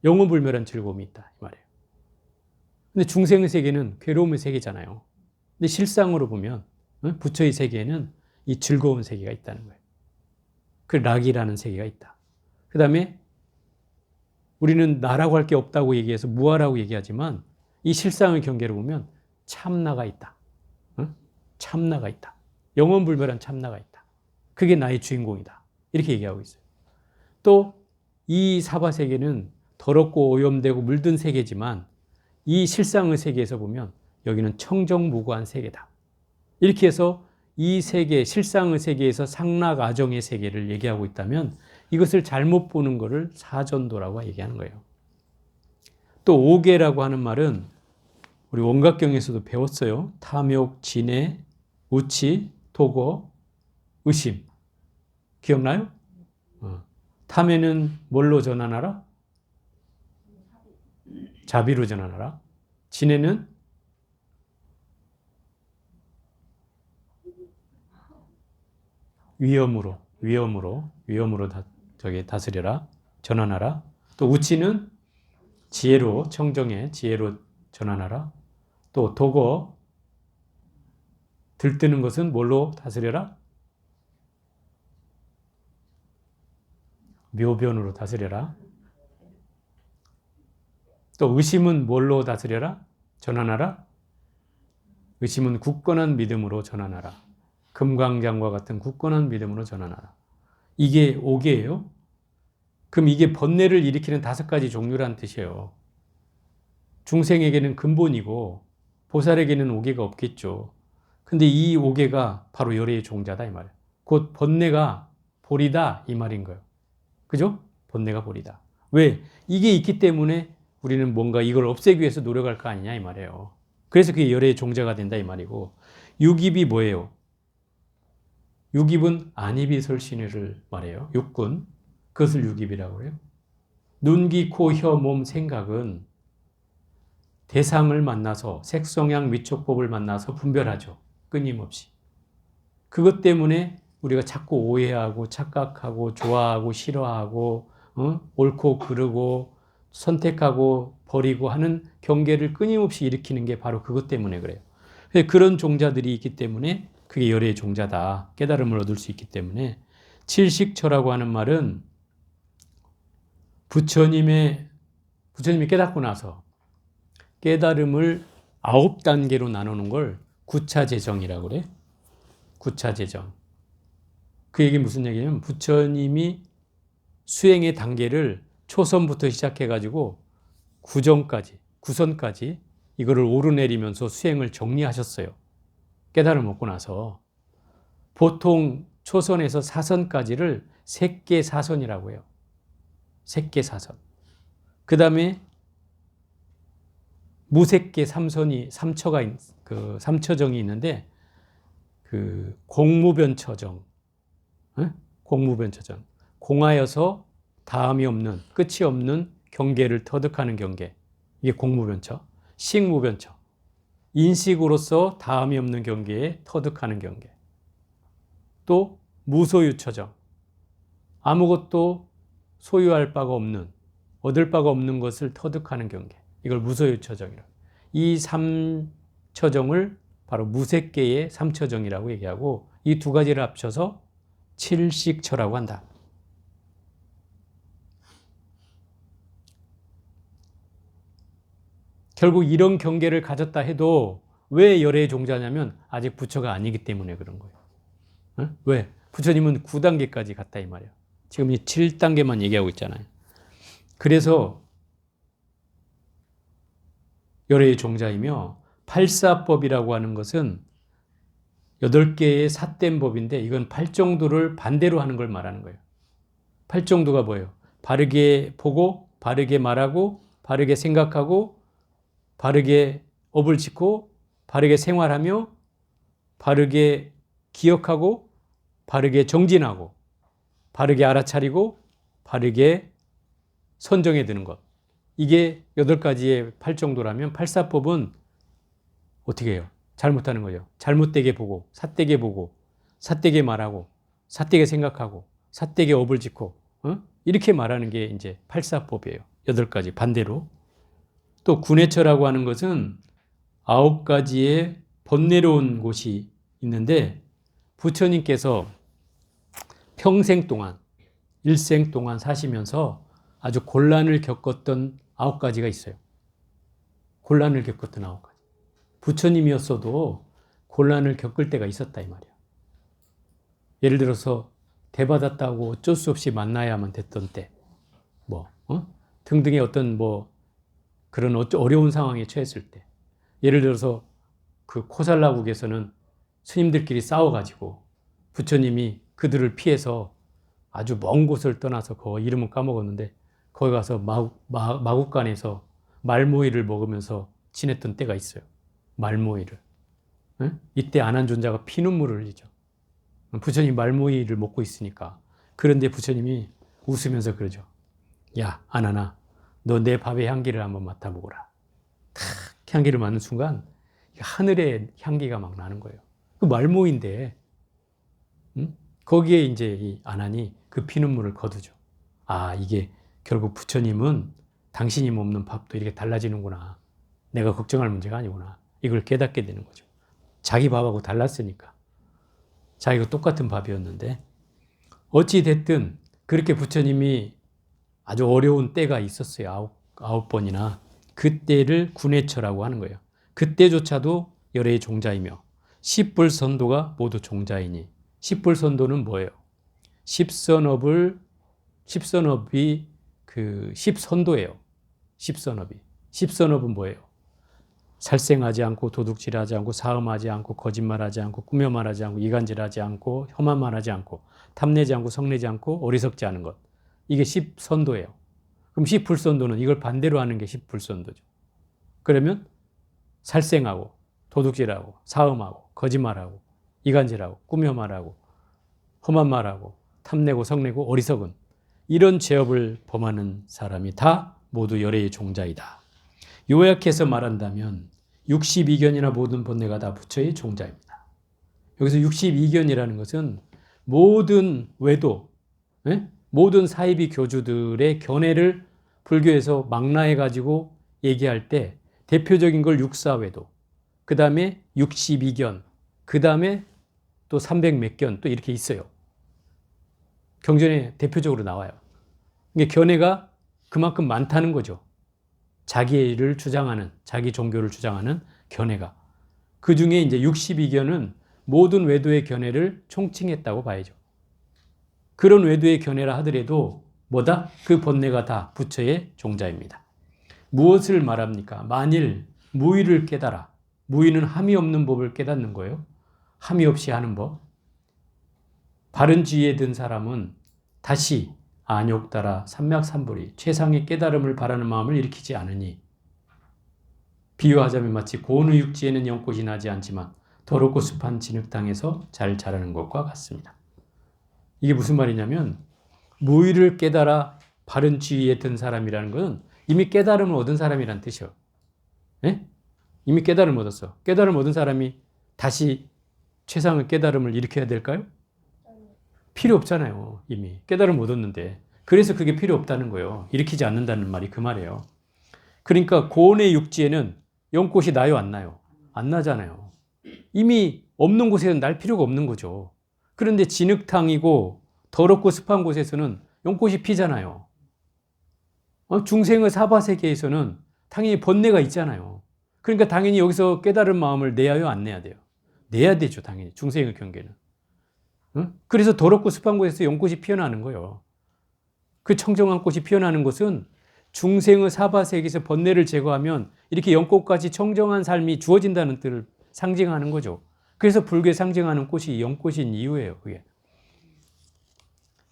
영원불멸한 즐거움이 있다. 이 말이에요. 근데 중생의 세계는 괴로움의 세계잖아요. 근데 실상으로 보면 부처의 세계에는 이 즐거운 세계가 있다는 거예요. 그 락이라는 세계가 있다. 그 다음에 우리는 나라고 할 게 없다고 얘기해서 무아라고 얘기하지만 이 실상의 경계를 보면 참나가 있다. 참나가 있다. 영원불멸한 참나가 있다. 그게 나의 주인공이다. 이렇게 얘기하고 있어요. 또 이 사바세계는 더럽고 오염되고 물든 세계지만 이 실상의 세계에서 보면 여기는 청정무구한 세계다. 이렇게 해서 이 세계, 실상의 세계에서 상락아정의 세계를 얘기하고 있다면 이것을 잘못 보는 것을 사전도라고 얘기하는 거예요. 또 오계라고 하는 말은 우리 원각경에서도 배웠어요. 탐욕, 진해, 우치, 도거, 의심. 기억나요? 탐에는 뭘로 전환하라? 자비로 전환하라. 진해는 위험으로 다스려라. 전환하라. 또 우치는 지혜로, 청정해, 지혜로 전환하라. 또 도거, 들뜨는 것은 뭘로 다스려라? 묘변으로 다스려라. 또 의심은 뭘로 다스려라? 전환하라. 의심은 굳건한 믿음으로 전환하라. 금강장과 같은 굳건한 믿음으로 전환하라. 이게 오계예요. 그럼 이게 번뇌를 일으키는 5가지 종류라는 뜻이에요. 중생에게는 근본이고 보살에게는 오계가 없겠죠. 근데 이 오계가 바로 열애의 종자다 이 말이에요. 곧 번뇌가 볼이다 이 말인 거예요. 그죠? 번뇌가 볼이다. 왜? 이게 있기 때문에 우리는 뭔가 이걸 없애기 위해서 노력할 거 아니냐 이 말이에요. 그래서 그게 열애의 종자가 된다 이 말이고, 육입이 뭐예요? 육입은 안이비설신의를 말해요. 육군. 그것을 육입이라고 해요. 눈, 귀, 코, 혀, 몸, 생각은 대상을 만나서 색성향, 미촉법을 만나서 분별하죠. 끊임없이. 그것 때문에 우리가 자꾸 오해하고 착각하고 좋아하고 싫어하고 옳고 그르고 선택하고 버리고 하는 경계를 끊임없이 일으키는 게 바로 그것 때문에 그래요. 그런 종자들이 있기 때문에 그게 열애의 종자다. 깨달음을 얻을 수 있기 때문에 칠식처라고 하는 말은 부처님이 깨닫고 나서 깨달음을 9단계로 나누는 걸 구차재정이라고 그래요. 구차재정. 그 얘기 무슨 얘기냐면 부처님이 수행의 단계를 초선부터 시작해가지고 구선까지 이거를 오르내리면서 수행을 정리하셨어요. 깨달음 얻고 나서. 보통 초선에서 사선까지를 색계사선이라고 해요. 색계사선. 그 다음에 무색계 삼처정이 있는데 그 공무변처정. 공무변처정. 공하여서 다음이 없는, 끝이 없는 경계를 터득하는 경계. 이게 공무변처. 식무변처. 인식으로서 다음이 없는 경계에 터득하는 경계. 또 무소유처정. 아무것도 소유할 바가 없는, 얻을 바가 없는 것을 터득하는 경계. 이걸 무소유처정이라고. 이 3처정을 바로 무색계의 3처정이라고 얘기하고, 이 2가지를 합쳐서 칠식처라고 한다. 결국 이런 경계를 가졌다 해도 왜 열애의 종자냐면 아직 부처가 아니기 때문에 그런 거예요. 왜? 부처님은 9단계까지 갔다 이 말이에요. 지금 이 7단계만 얘기하고 있잖아요. 그래서 열애의 종자이며, 팔사법이라고 하는 것은 8개의 삿된 법인데 이건 팔정도를 반대로 하는 걸 말하는 거예요. 팔정도가 뭐예요? 바르게 보고, 바르게 말하고, 바르게 생각하고, 바르게 업을 짓고, 바르게 생활하며, 바르게 기억하고 바르게 정진하고 바르게 알아차리고 바르게 선정해 두는 것. 이게 8가지의 팔정도라면 팔사법은 어떻게 해요? 잘못하는 거죠. 잘못되게 보고 삿되게 말하고 삿되게 생각하고 삿되게 업을 짓고 이렇게 말하는 게 이제 팔사법이에요. 8가지 반대로. 또 군해처라고 하는 것은 9가지의 번뇌로운 곳이 있는데 부처님께서 평생 동안 일생 동안 사시면서 아주 곤란을 겪었던 9가지가 있어요. 곤란을 겪었던 9가지. 부처님이었어도 곤란을 겪을 때가 있었다 이 말이야. 예를 들어서 대받았다고 어쩔 수 없이 만나야만 됐던 때, 등등의 어떤 그런 어려운 상황에 처했을 때, 예를 들어서 그 코살라국에서는 스님들끼리 싸워가지고 부처님이 그들을 피해서 아주 먼 곳을 떠나서 이름은 까먹었는데 거기 가서 마국간에서 말모이를 먹으면서 지냈던 때가 있어요. 말모이를. 이때 안한존자가 피눈물을 흘리죠. 부처님 말모이를 먹고 있으니까. 그런데 부처님이 웃으면서 그러죠. 야, 안하나, 너 내 밥의 향기를 한번 맡아보거라. 탁 향기를 맡는 순간 하늘의 향기가 막 나는 거예요. 그 말모인데, 거기에 이제 이 안하니 그 피눈물을 거두죠. 아, 이게 결국 부처님은 당신이 먹는 밥도 이렇게 달라지는구나. 내가 걱정할 문제가 아니구나. 이걸 깨닫게 되는 거죠. 자기 밥하고 달랐으니까. 자기가 똑같은 밥이었는데 어찌 됐든 그렇게 부처님이 아주 어려운 때가 있었어요. 9번이나. 그때를 군해처라고 하는 거예요. 그때조차도 열애의 종자이며 십불선도가 모두 종자이니. 십불선도는 뭐예요? 십선업이 그 십선도예요. 십선업이. 십선업은 뭐예요? 살생하지 않고 도둑질하지 않고 사음하지 않고 거짓말하지 않고 꾸며 말하지 않고 이간질하지 않고 험한 말하지 않고 탐내지 않고 성내지 않고 어리석지 않은 것. 이게 십선도예요. 그럼 십불선도는 이걸 반대로 하는 게 십불선도죠. 그러면 살생하고 도둑질하고 사음하고 거짓말하고 이간질하고 꾸며 말하고 험한 말하고 탐내고 성내고 어리석은 이런 죄업을 범하는 사람이 다 모두 열애의 종자이다. 요약해서 말한다면 62견이나 모든 번뇌가 다 부처의 종자입니다. 여기서 62견이라는 것은 모든 외도, 모든 사이비 교주들의 견해를 불교에서 망라해가지고 얘기할 때 대표적인 걸 육사외도, 그 다음에 62견, 그 다음에 또 300몇 견 또 이렇게 있어요. 경전에 대표적으로 나와요. 이게 견해가 그만큼 많다는 거죠. 자기를 주장하는, 자기 종교를 주장하는 견해가. 그 중에 이제 62견은 모든 외도의 견해를 총칭했다고 봐야죠. 그런 외도의 견해라 하더라도 뭐다? 그 번뇌가 다 부처의 종자입니다. 무엇을 말합니까? 만일 무의를 깨달아. 무의는 함이 없는 법을 깨닫는 거예요. 함이 없이 하는 법. 바른 지혜에 든 사람은 다시 안욕따라 삼맥삼불이 최상의 깨달음을 바라는 마음을 일으키지 않으니 비유하자면 마치 고운의 육지에는 연꽃이 나지 않지만 더럽고 습한 진흙탕에서 잘 자라는 것과 같습니다. 이게 무슨 말이냐면 무의를 깨달아 바른 지위에 든 사람이라는 것은 이미 깨달음을 얻은 사람이란 뜻이에요. 네? 이미 깨달음을 얻었어. 깨달음을 얻은 사람이 다시 최상의 깨달음을 일으켜야 될까요? 필요 없잖아요. 이미 깨달음을 얻었는데. 그래서 그게 필요 없다는 거예요. 일으키지 않는다는 말이 그 말이에요. 그러니까 고온의 육지에는 연꽃이 나요, 안 나요? 안 나잖아요. 이미 없는 곳에는 날 필요가 없는 거죠. 그런데 진흙탕이고 더럽고 습한 곳에서는 연꽃이 피잖아요. 중생의 사바세계에서는 당연히 번뇌가 있잖아요. 그러니까 당연히 여기서 깨달은 마음을 내야요, 안 내야 돼요? 내야 되죠, 당연히. 중생의 경계는. 그래서 더럽고 습한 곳에서 연꽃이 피어나는 거예요. 그 청정한 꽃이 피어나는 것은 중생의 사바세계에서 번뇌를 제거하면 이렇게 연꽃까지 청정한 삶이 주어진다는 뜻을 상징하는 거죠. 그래서 불교에 상징하는 꽃이 연꽃인 이유예요. 그게.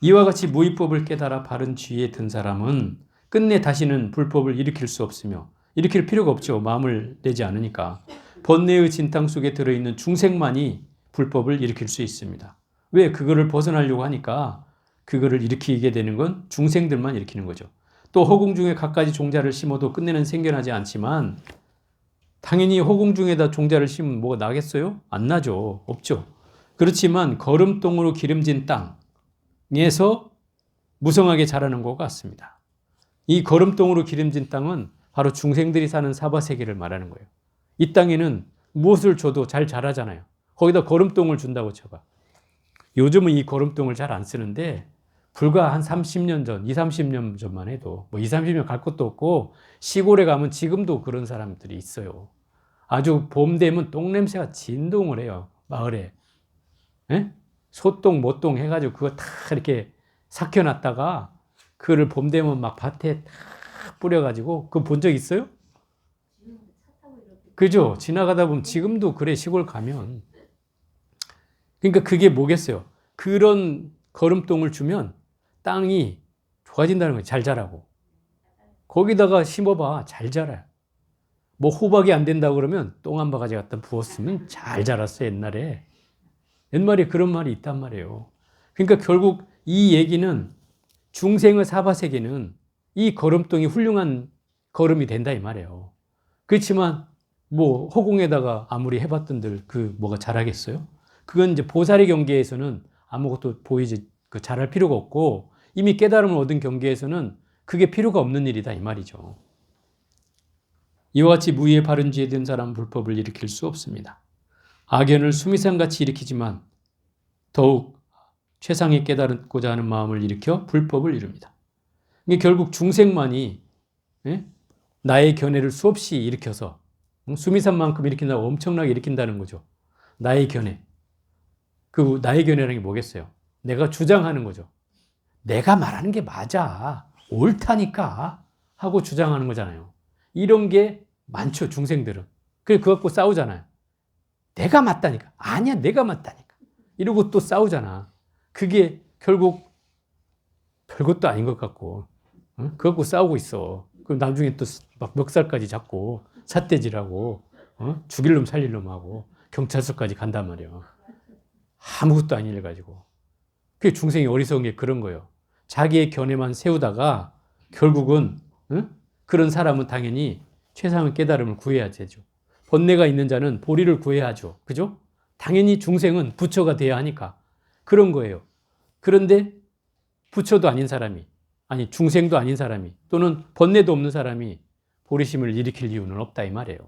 이와 같이 무의법을 깨달아 바른 지위에 든 사람은 끝내 다시는 불법을 일으킬 수 없으며 일으킬 필요가 없죠. 마음을 내지 않으니까. 번뇌의 진탕 속에 들어있는 중생만이 불법을 일으킬 수 있습니다. 왜? 그거를 벗어나려고 하니까 그거를 일으키게 되는 건 중생들만 일으키는 거죠. 또 허공 중에 갖가지 종자를 심어도 끝내는 생겨나지 않지만 당연히 허공 중에다 종자를 심으면 뭐가 나겠어요? 안 나죠. 없죠. 그렇지만 거름동으로 기름진 땅에서 무성하게 자라는 것 같습니다. 이 거름동으로 기름진 땅은 바로 중생들이 사는 사바세계를 말하는 거예요. 이 땅에는 무엇을 줘도 잘 자라잖아요. 거기다 거름동을 준다고 쳐봐. 요즘은 이 거름동을 잘 안 쓰는데 불과 한 30년 전, 20, 30년 전만 해도 뭐 20, 30년 갈 것도 없고 시골에 가면 지금도 그런 사람들이 있어요. 아주 봄 되면 똥냄새가 진동을 해요. 마을에. 에? 소똥, 모똥 해가지고 그거 다 이렇게 삭혀놨다가 그거를 봄 되면 막 밭에 탁 뿌려가지고 그거 본 적 있어요? 그죠? 지나가다 보면 지금도 그래, 시골 가면. 그러니까 그게 뭐겠어요? 그런 거름똥을 주면 땅이 좋아진다는 거예요. 잘 자라고. 거기다가 심어봐. 잘 자라요. 뭐 호박이 안 된다고 그러면 똥 한 바가지 갖다 부었으면 잘 자랐어, 옛날에. 옛말에 그런 말이 있단 말이에요. 그러니까 결국 이 얘기는 중생의 사바세계는 이 거름똥이 훌륭한 거름이 된다 이 말이에요. 그렇지만 뭐 허공에다가 아무리 해봤던들 그 뭐가 자라겠어요? 그건 이제 보살의 경계에서는 아무것도 보이지 그 잘할 필요가 없고 이미 깨달음을 얻은 경계에서는 그게 필요가 없는 일이다 이 말이죠. 이와 같이 무의에 바른 지에 든 사람은 불법을 일으킬 수 없습니다. 악연을 수미상같이 일으키지만 더욱 최상에 깨달고자 하는 마음을 일으켜 불법을 이룹니다. 이게 결국 중생만이 나의 견해를 수없이 일으켜서 수미산만큼 일으킨다고 엄청나게 일으킨다는 거죠. 나의 견해. 그 나의 견해라는 게 뭐겠어요? 내가 주장하는 거죠. 내가 말하는 게 맞아. 옳다니까 하고 주장하는 거잖아요. 이런 게 많죠, 중생들은. 그래서 그거 갖고 싸우잖아요. 내가 맞다니까. 아니야, 내가 맞다니까. 이러고 또 싸우잖아. 그게 결국 별것도 아닌 것 같고, 그거 갖고 싸우고 있어. 그럼 나중에 또 막 멱살까지 잡고, 삿대질하고, 죽일 놈 살릴 놈 하고, 경찰서까지 간단 말이에요. 아무것도 아닌 일 가지고. 그게 중생이 어리석은 게 그런 거예요. 자기의 견해만 세우다가 결국은 그런 사람은 당연히 최상의 깨달음을 구해야 되죠. 번뇌가 있는 자는 보리를 구해야 하죠. 그죠? 당연히 중생은 부처가 돼야 하니까 그런 거예요. 그런데 부처도 아닌 사람이, 아니 중생도 아닌 사람이, 또는 번뇌도 없는 사람이 보리심을 일으킬 이유는 없다 이 말이에요.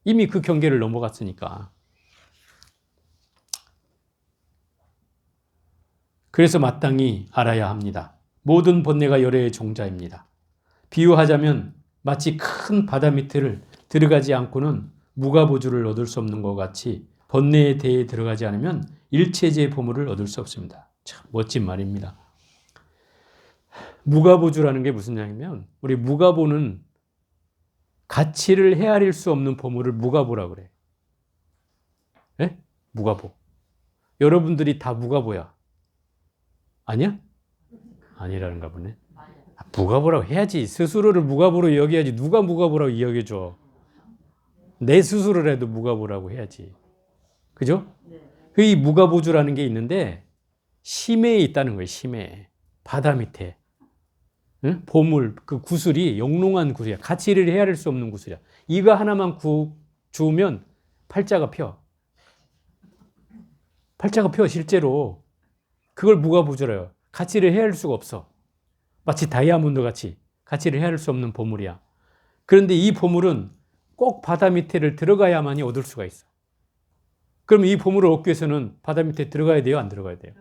이미 그 경계를 넘어갔으니까. 그래서 마땅히 알아야 합니다. 모든 번뇌가 열애의 종자입니다. 비유하자면 마치 큰 바다 밑을 들어가지 않고는 무가보주를 얻을 수 없는 것 같이 번뇌에 대해 들어가지 않으면 일체제의 보물을 얻을 수 없습니다. 참 멋진 말입니다. 무가보주라는 게 무슨 얘기냐면 우리 무가보는 가치를 헤아릴 수 없는 보물을 무가보라고 그래. 예? 무가보. 여러분들이 다 무가보야. 아니야? 아니라는가 보네. 무가보라고 해야지. 스스로를 무가보로 여겨야지. 누가 무가보라고 여겨줘. 내 스스로라도 무가보라고 해야지. 그죠? 이 무가보주라는 게 있는데 심해에 있다는 거예요. 심해. 바다 밑에. 응? 보물, 그 구슬이 영롱한 구슬이야. 가치를 헤아릴 수 없는 구슬이야. 이거 하나만 주우면 팔자가 펴. 팔자가 펴 실제로. 그걸 무가보주래요. 가치를 헤아릴 수가 없어. 마치 다이아몬드 같이 가치를 헤아릴 수 없는 보물이야. 그런데 이 보물은 꼭 바다 밑에를 들어가야만이 얻을 수가 있어. 그럼 이 보물을 얻기 위해서는 바다 밑에 들어가야 돼요? 안 들어가야 돼요?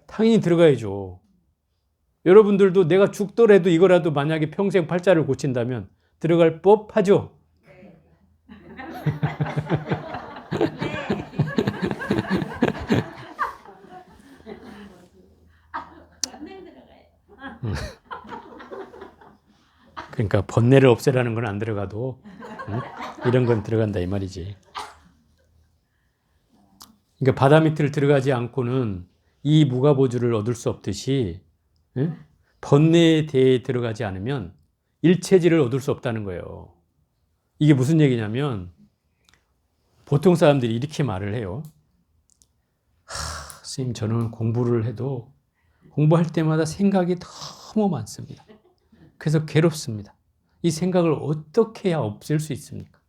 당연히 들어가야죠. 여러분들도 내가 죽더라도 이거라도 만약에 평생 팔자를 고친다면 들어갈 법하죠? 네. 그러니까 번뇌를 없애라는 건 안 들어가도 이런 건 들어간다 이 말이지. 그러니까 바다 밑을 들어가지 않고는 이 무가보주를 얻을 수 없듯이 번뇌에 대해 들어가지 않으면 일체지를 얻을 수 없다는 거예요. 이게 무슨 얘기냐면 보통 사람들이 이렇게 말을 해요. 스님, 저는 공부를 해도 공부할 때마다 생각이 너무 많습니다. 그래서 괴롭습니다. 이 생각을 어떻게 해야 없앨 수 있습니까?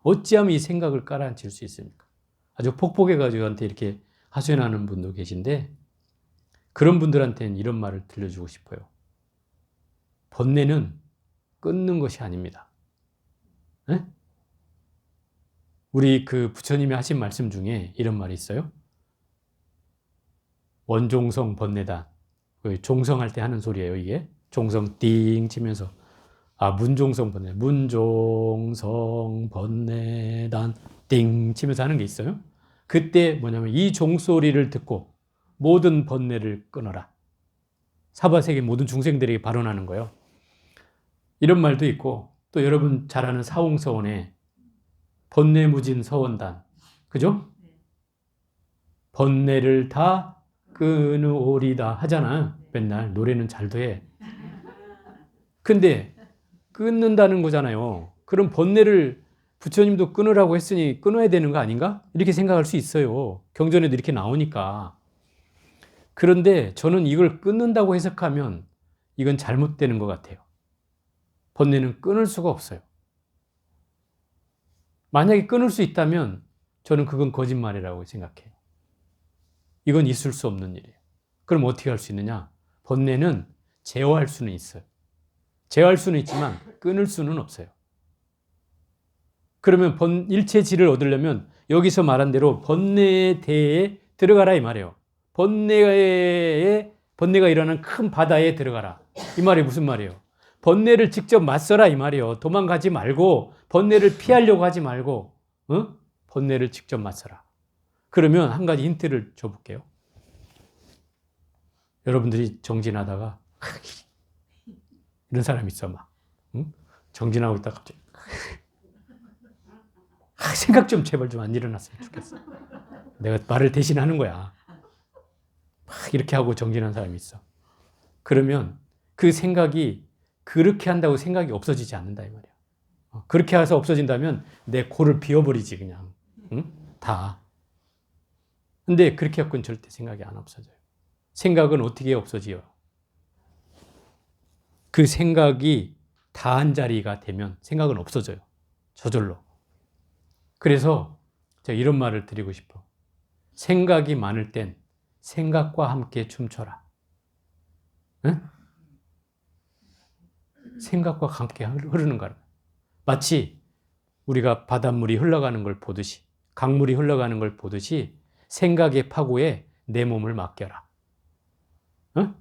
어찌하면 이 생각을 깔아앉힐 수 있습니까? 아주 폭폭해가지고 저한테 이렇게 하소연하는 분도 계신데, 그런 분들한테는 이런 말을 들려주고 싶어요. 번뇌는 끊는 것이 아닙니다. 에? 우리 그 부처님이 하신 말씀 중에 이런 말이 있어요. 원종성 번뇌단. 종성할 때 하는 소리예요, 이게. 종성 띵 치면서. 문종성 번뇌. 문종성 번뇌단 띵 치면서 하는 게 있어요. 그때 뭐냐면 이 종소리를 듣고 모든 번뇌를 끊어라. 사바세계 모든 중생들에게 발언하는 거예요. 이런 말도 있고, 또 여러분 잘 아는 사홍서원에 번뇌무진 서원단. 그죠? 번뇌를 다 끊으오리다 하잖아. 맨날 노래는 잘 돼. 근데 끊는다는 거잖아요. 그럼 번뇌를 부처님도 끊으라고 했으니 끊어야 되는 거 아닌가? 이렇게 생각할 수 있어요. 경전에도 이렇게 나오니까. 그런데 저는 이걸 끊는다고 해석하면 이건 잘못되는 것 같아요. 번뇌는 끊을 수가 없어요. 만약에 끊을 수 있다면 저는 그건 거짓말이라고 생각해요. 이건 있을 수 없는 일이에요. 그럼 어떻게 할 수 있느냐? 번뇌는 제어할 수는 있어요. 제어할 수는 있지만 끊을 수는 없어요. 그러면 일체질을 얻으려면 여기서 말한 대로 번뇌에 대해 들어가라 이 말이에요. 번뇌가 일어나는 큰 바다에 들어가라. 이 말이 무슨 말이에요? 번뇌를 직접 맞서라 이 말이에요. 도망가지 말고 번뇌를 피하려고 하지 말고 번뇌를 직접 맞서라. 그러면 한 가지 힌트를 줘볼게요. 여러분들이 정진하다가 이런 사람 있어 막 정진하고 있다가 갑자기 생각 좀 제발 좀 안 일어났으면 좋겠어. 내가 말을 대신하는 거야. 막 이렇게 하고 정진한 사람이 있어. 그러면 그 생각이 그렇게 한다고 생각이 없어지지 않는다 이 말이야. 그렇게 해서 없어진다면 내 코를 비워버리지 그냥. 다. 근데 그렇게 갖고는 절대 생각이 안 없어져요. 생각은 어떻게 없어지요? 그 생각이 다한 자리가 되면 생각은 없어져요. 저절로. 그래서 제가 이런 말을 드리고 싶어. 생각이 많을 땐 생각과 함께 춤춰라. 응? 생각과 함께 흐르는 거라. 마치 우리가 바닷물이 흘러가는 걸 보듯이, 강물이 흘러가는 걸 보듯이 생각의 파고에 내 몸을 맡겨라. 응?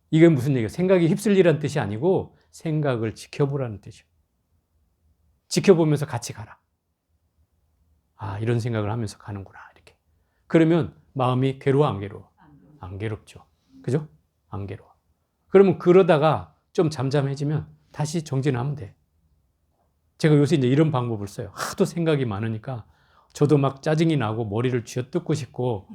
이게 무슨 얘기예요? 생각이 휩쓸리라는 뜻이 아니고 생각을 지켜보라는 뜻이에요. 지켜보면서 같이 가라. 이런 생각을 하면서 가는구나 이렇게. 그러면 마음이 괴로워 안 괴로워? 안 괴롭죠. 그죠? 안 괴로워. 그러면 그러다가 좀 잠잠해지면 다시 정진하면 돼. 제가 요새 이제 이런 방법을 써요. 하도 생각이 많으니까 저도 막 짜증이 나고 머리를 쥐어뜯고 싶고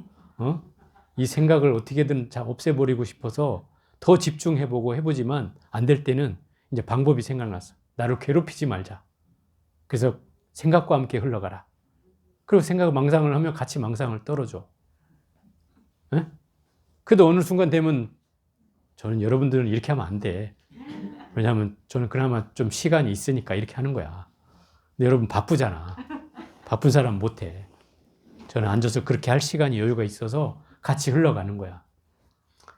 이 생각을 어떻게든 없애버리고 싶어서 더 집중해보고 해보지만 안 될 때는 이제 방법이 생각났어. 나를 괴롭히지 말자. 그래서 생각과 함께 흘러가라. 그리고 생각 망상을 하면 같이 망상을 떨어져. 에? 그래도 어느 순간 되면 저는 여러분들은 이렇게 하면 안 돼. 왜냐하면 저는 그나마 좀 시간이 있으니까 이렇게 하는 거야. 근데 여러분 바쁘잖아. 바쁜 사람 못해. 저는 앉아서 그렇게 할 시간이 여유가 있어서 같이 흘러가는 거야.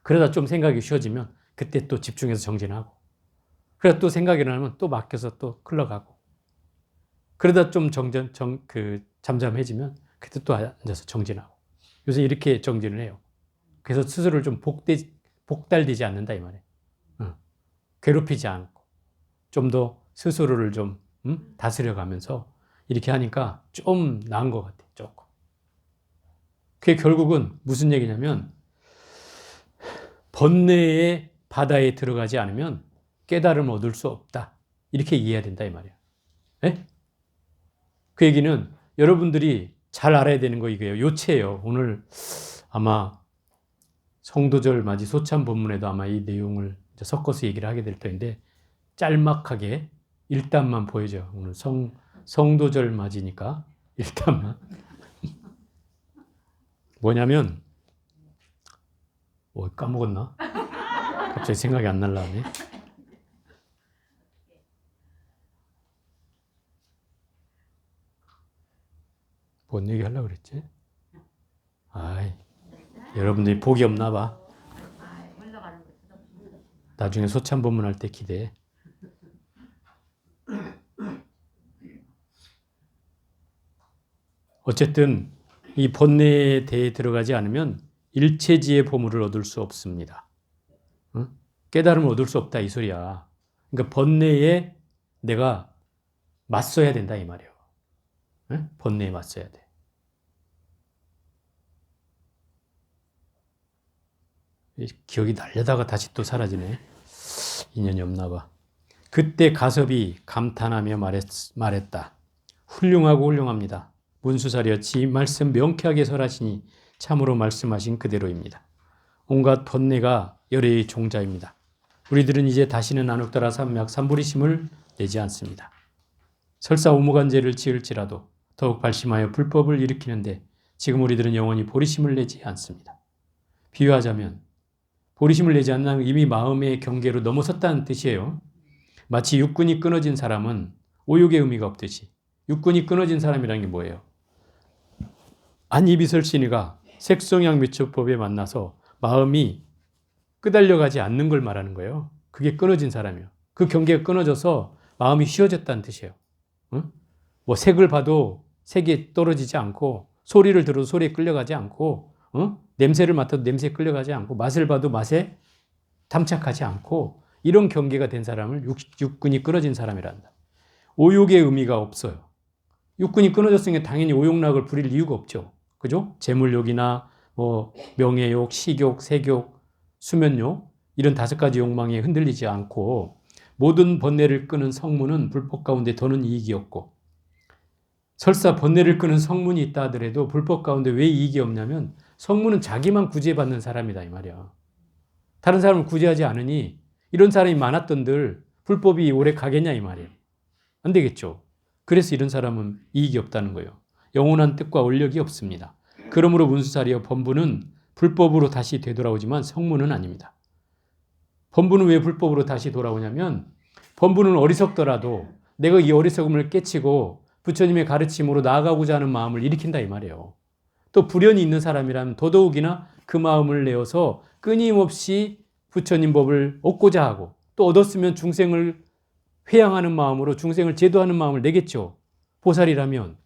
그러다 좀 생각이 쉬워지면 그때 또 집중해서 정진하고, 그러다 또 생각이 나면 또 맡겨서 또 흘러가고, 그러다 좀 잠잠해지면 그때 또 앉아서 정진하고. 요새 이렇게 정진을 해요. 그래서 스스로를 좀 복달되지 않는다 이 말이에요. 괴롭히지 않고 좀 더 스스로를 좀 다스려가면서 이렇게 하니까 좀 나은 것 같아요. 조금. 그게 결국은 무슨 얘기냐면 번뇌의 바다에 들어가지 않으면 깨달음을 얻을 수 없다. 이렇게 이해해야 된다 이 말이에요. 네? 그 얘기는 여러분들이 잘 알아야 되는 거 이거예요. 요체예요. 오늘 아마 성도절 맞이 소참 본문에도 아마 이 내용을 섞어서 얘기를 하게 될 텐데 짤막하게 일단만 보여줘요. 오늘 성도절 맞이니까 일단만. 뭐냐면 까먹었나? 갑자기 생각이 안 날라 하네. 뭔 얘기 하려고 그랬지? 아이, 여러분들이 복이 없나 봐. 나중에 소참본문 할 때 기대해. 어쨌든 이 번뇌에 대해 들어가지 않으면 일체지의 보물을 얻을 수 없습니다. 응? 깨달음을 얻을 수 없다 이 소리야. 그러니까 번뇌에 내가 맞서야 된다 이 말이에요. 응? 번뇌에 맞서야 돼. 기억이 날려다가 다시 또 사라지네. 인연이 없나 봐. 그때 가섭이 감탄하며 말했다. 훌륭하고 훌륭합니다. 문수사리였지 이 말씀 명쾌하게 설하시니 참으로 말씀하신 그대로입니다. 온갖 번뇌가 열애의 종자입니다. 우리들은 이제 다시는 나눅더라 삼약 삼부리심을 내지 않습니다. 설사 오무간죄를 지을지라도 더욱 발심하여 불법을 일으키는데 지금 우리들은 영원히 보리심을 내지 않습니다. 비유하자면 보리심을 내지 않는 이미 마음의 경계로 넘어섰다는 뜻이에요. 마치 육군이 끊어진 사람은 오욕의 의미가 없듯이 육군이 끊어진 사람이라는 게 뭐예요? 안이비설신이가 색성향미처법에 만나서 마음이 끄달려가지 않는 걸 말하는 거예요. 그게 끊어진 사람이에요. 그 경계가 끊어져서 마음이 쉬어졌다는 뜻이에요. 응? 뭐 색을 봐도 색이 떨어지지 않고 소리를 들어도 소리에 끌려가지 않고 냄새를 맡아도 냄새에 끌려가지 않고 맛을 봐도 맛에 탐착하지 않고 이런 경계가 된 사람을 육군이 끊어진 사람이란다. 오욕의 의미가 없어요. 육군이 끊어졌으니까 당연히 오욕락을 부릴 이유가 없죠. 그죠? 재물욕이나 뭐 명예욕, 식욕, 색욕, 수면욕 이런 5가지 욕망에 흔들리지 않고 모든 번뇌를 끄는 성문은 불법 가운데 더는 이익이 없고 설사 번뇌를 끄는 성문이 있다 하더라도 불법 가운데 왜 이익이 없냐면 성문은 자기만 구제받는 사람이다 이 말이야. 다른 사람을 구제하지 않으니 이런 사람이 많았던들 불법이 오래 가겠냐 이 말이에요. 안 되겠죠. 그래서 이런 사람은 이익이 없다는 거예요. 영원한 뜻과 원력이 없습니다. 그러므로 문수사리여 범부는 불법으로 다시 되돌아오지만 성문은 아닙니다. 범부는 왜 불법으로 다시 돌아오냐면 범부는 어리석더라도 내가 이 어리석음을 깨치고 부처님의 가르침으로 나아가고자 하는 마음을 일으킨다 이 말이에요. 또 불연이 있는 사람이라면 더더욱이나 그 마음을 내어서 끊임없이 부처님 법을 얻고자 하고 또 얻었으면 중생을 회양하는 마음으로 중생을 제도하는 마음을 내겠죠. 보살이라면.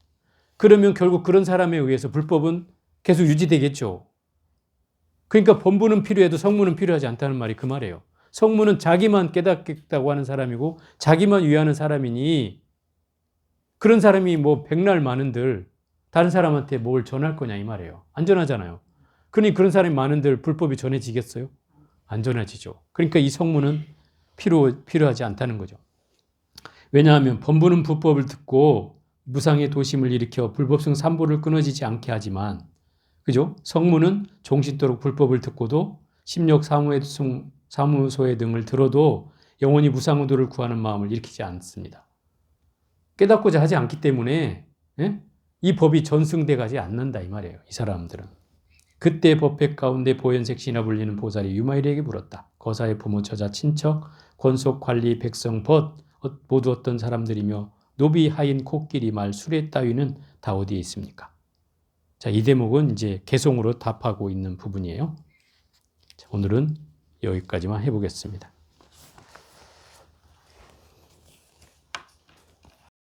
그러면 결국 그런 사람에 의해서 불법은 계속 유지되겠죠. 그러니까 범부는 필요해도 성문은 필요하지 않다는 말이 그 말이에요. 성문은 자기만 깨닫겠다고 하는 사람이고 자기만 위하는 사람이니 그런 사람이 뭐 백날 많은들 다른 사람한테 뭘 전할 거냐 이 말이에요. 안 전하잖아요. 그러니 그런 사람이 많은들 불법이 전해지겠어요? 안 전해지죠. 그러니까 이 성문은 필요하지 않다는 거죠. 왜냐하면 범부는 불법을 듣고 무상의 도심을 일으켜 불법성 삼보를 끊어지지 않게 하지만 그죠? 성문은 종신토록 불법을 듣고도 심력 사무소회 등을 들어도 영원히 무상의도를 구하는 마음을 일으키지 않습니다. 깨닫고자 하지 않기 때문에 이 법이 전승돼 가지 않는다 이 말이에요. 이 사람들은. 그때 법회 가운데 보현색시나 불리는 보살이 유마일에게 물었다. 거사의 부모, 처자, 친척, 권속, 관리, 백성, 벗 모두 어떤 사람들이며 노비, 하인, 코끼리, 말, 수레 따위는 다 어디에 있습니까? 자, 이 대목은 이제 개송으로 답하고 있는 부분이에요. 자, 오늘은 여기까지만 해보겠습니다.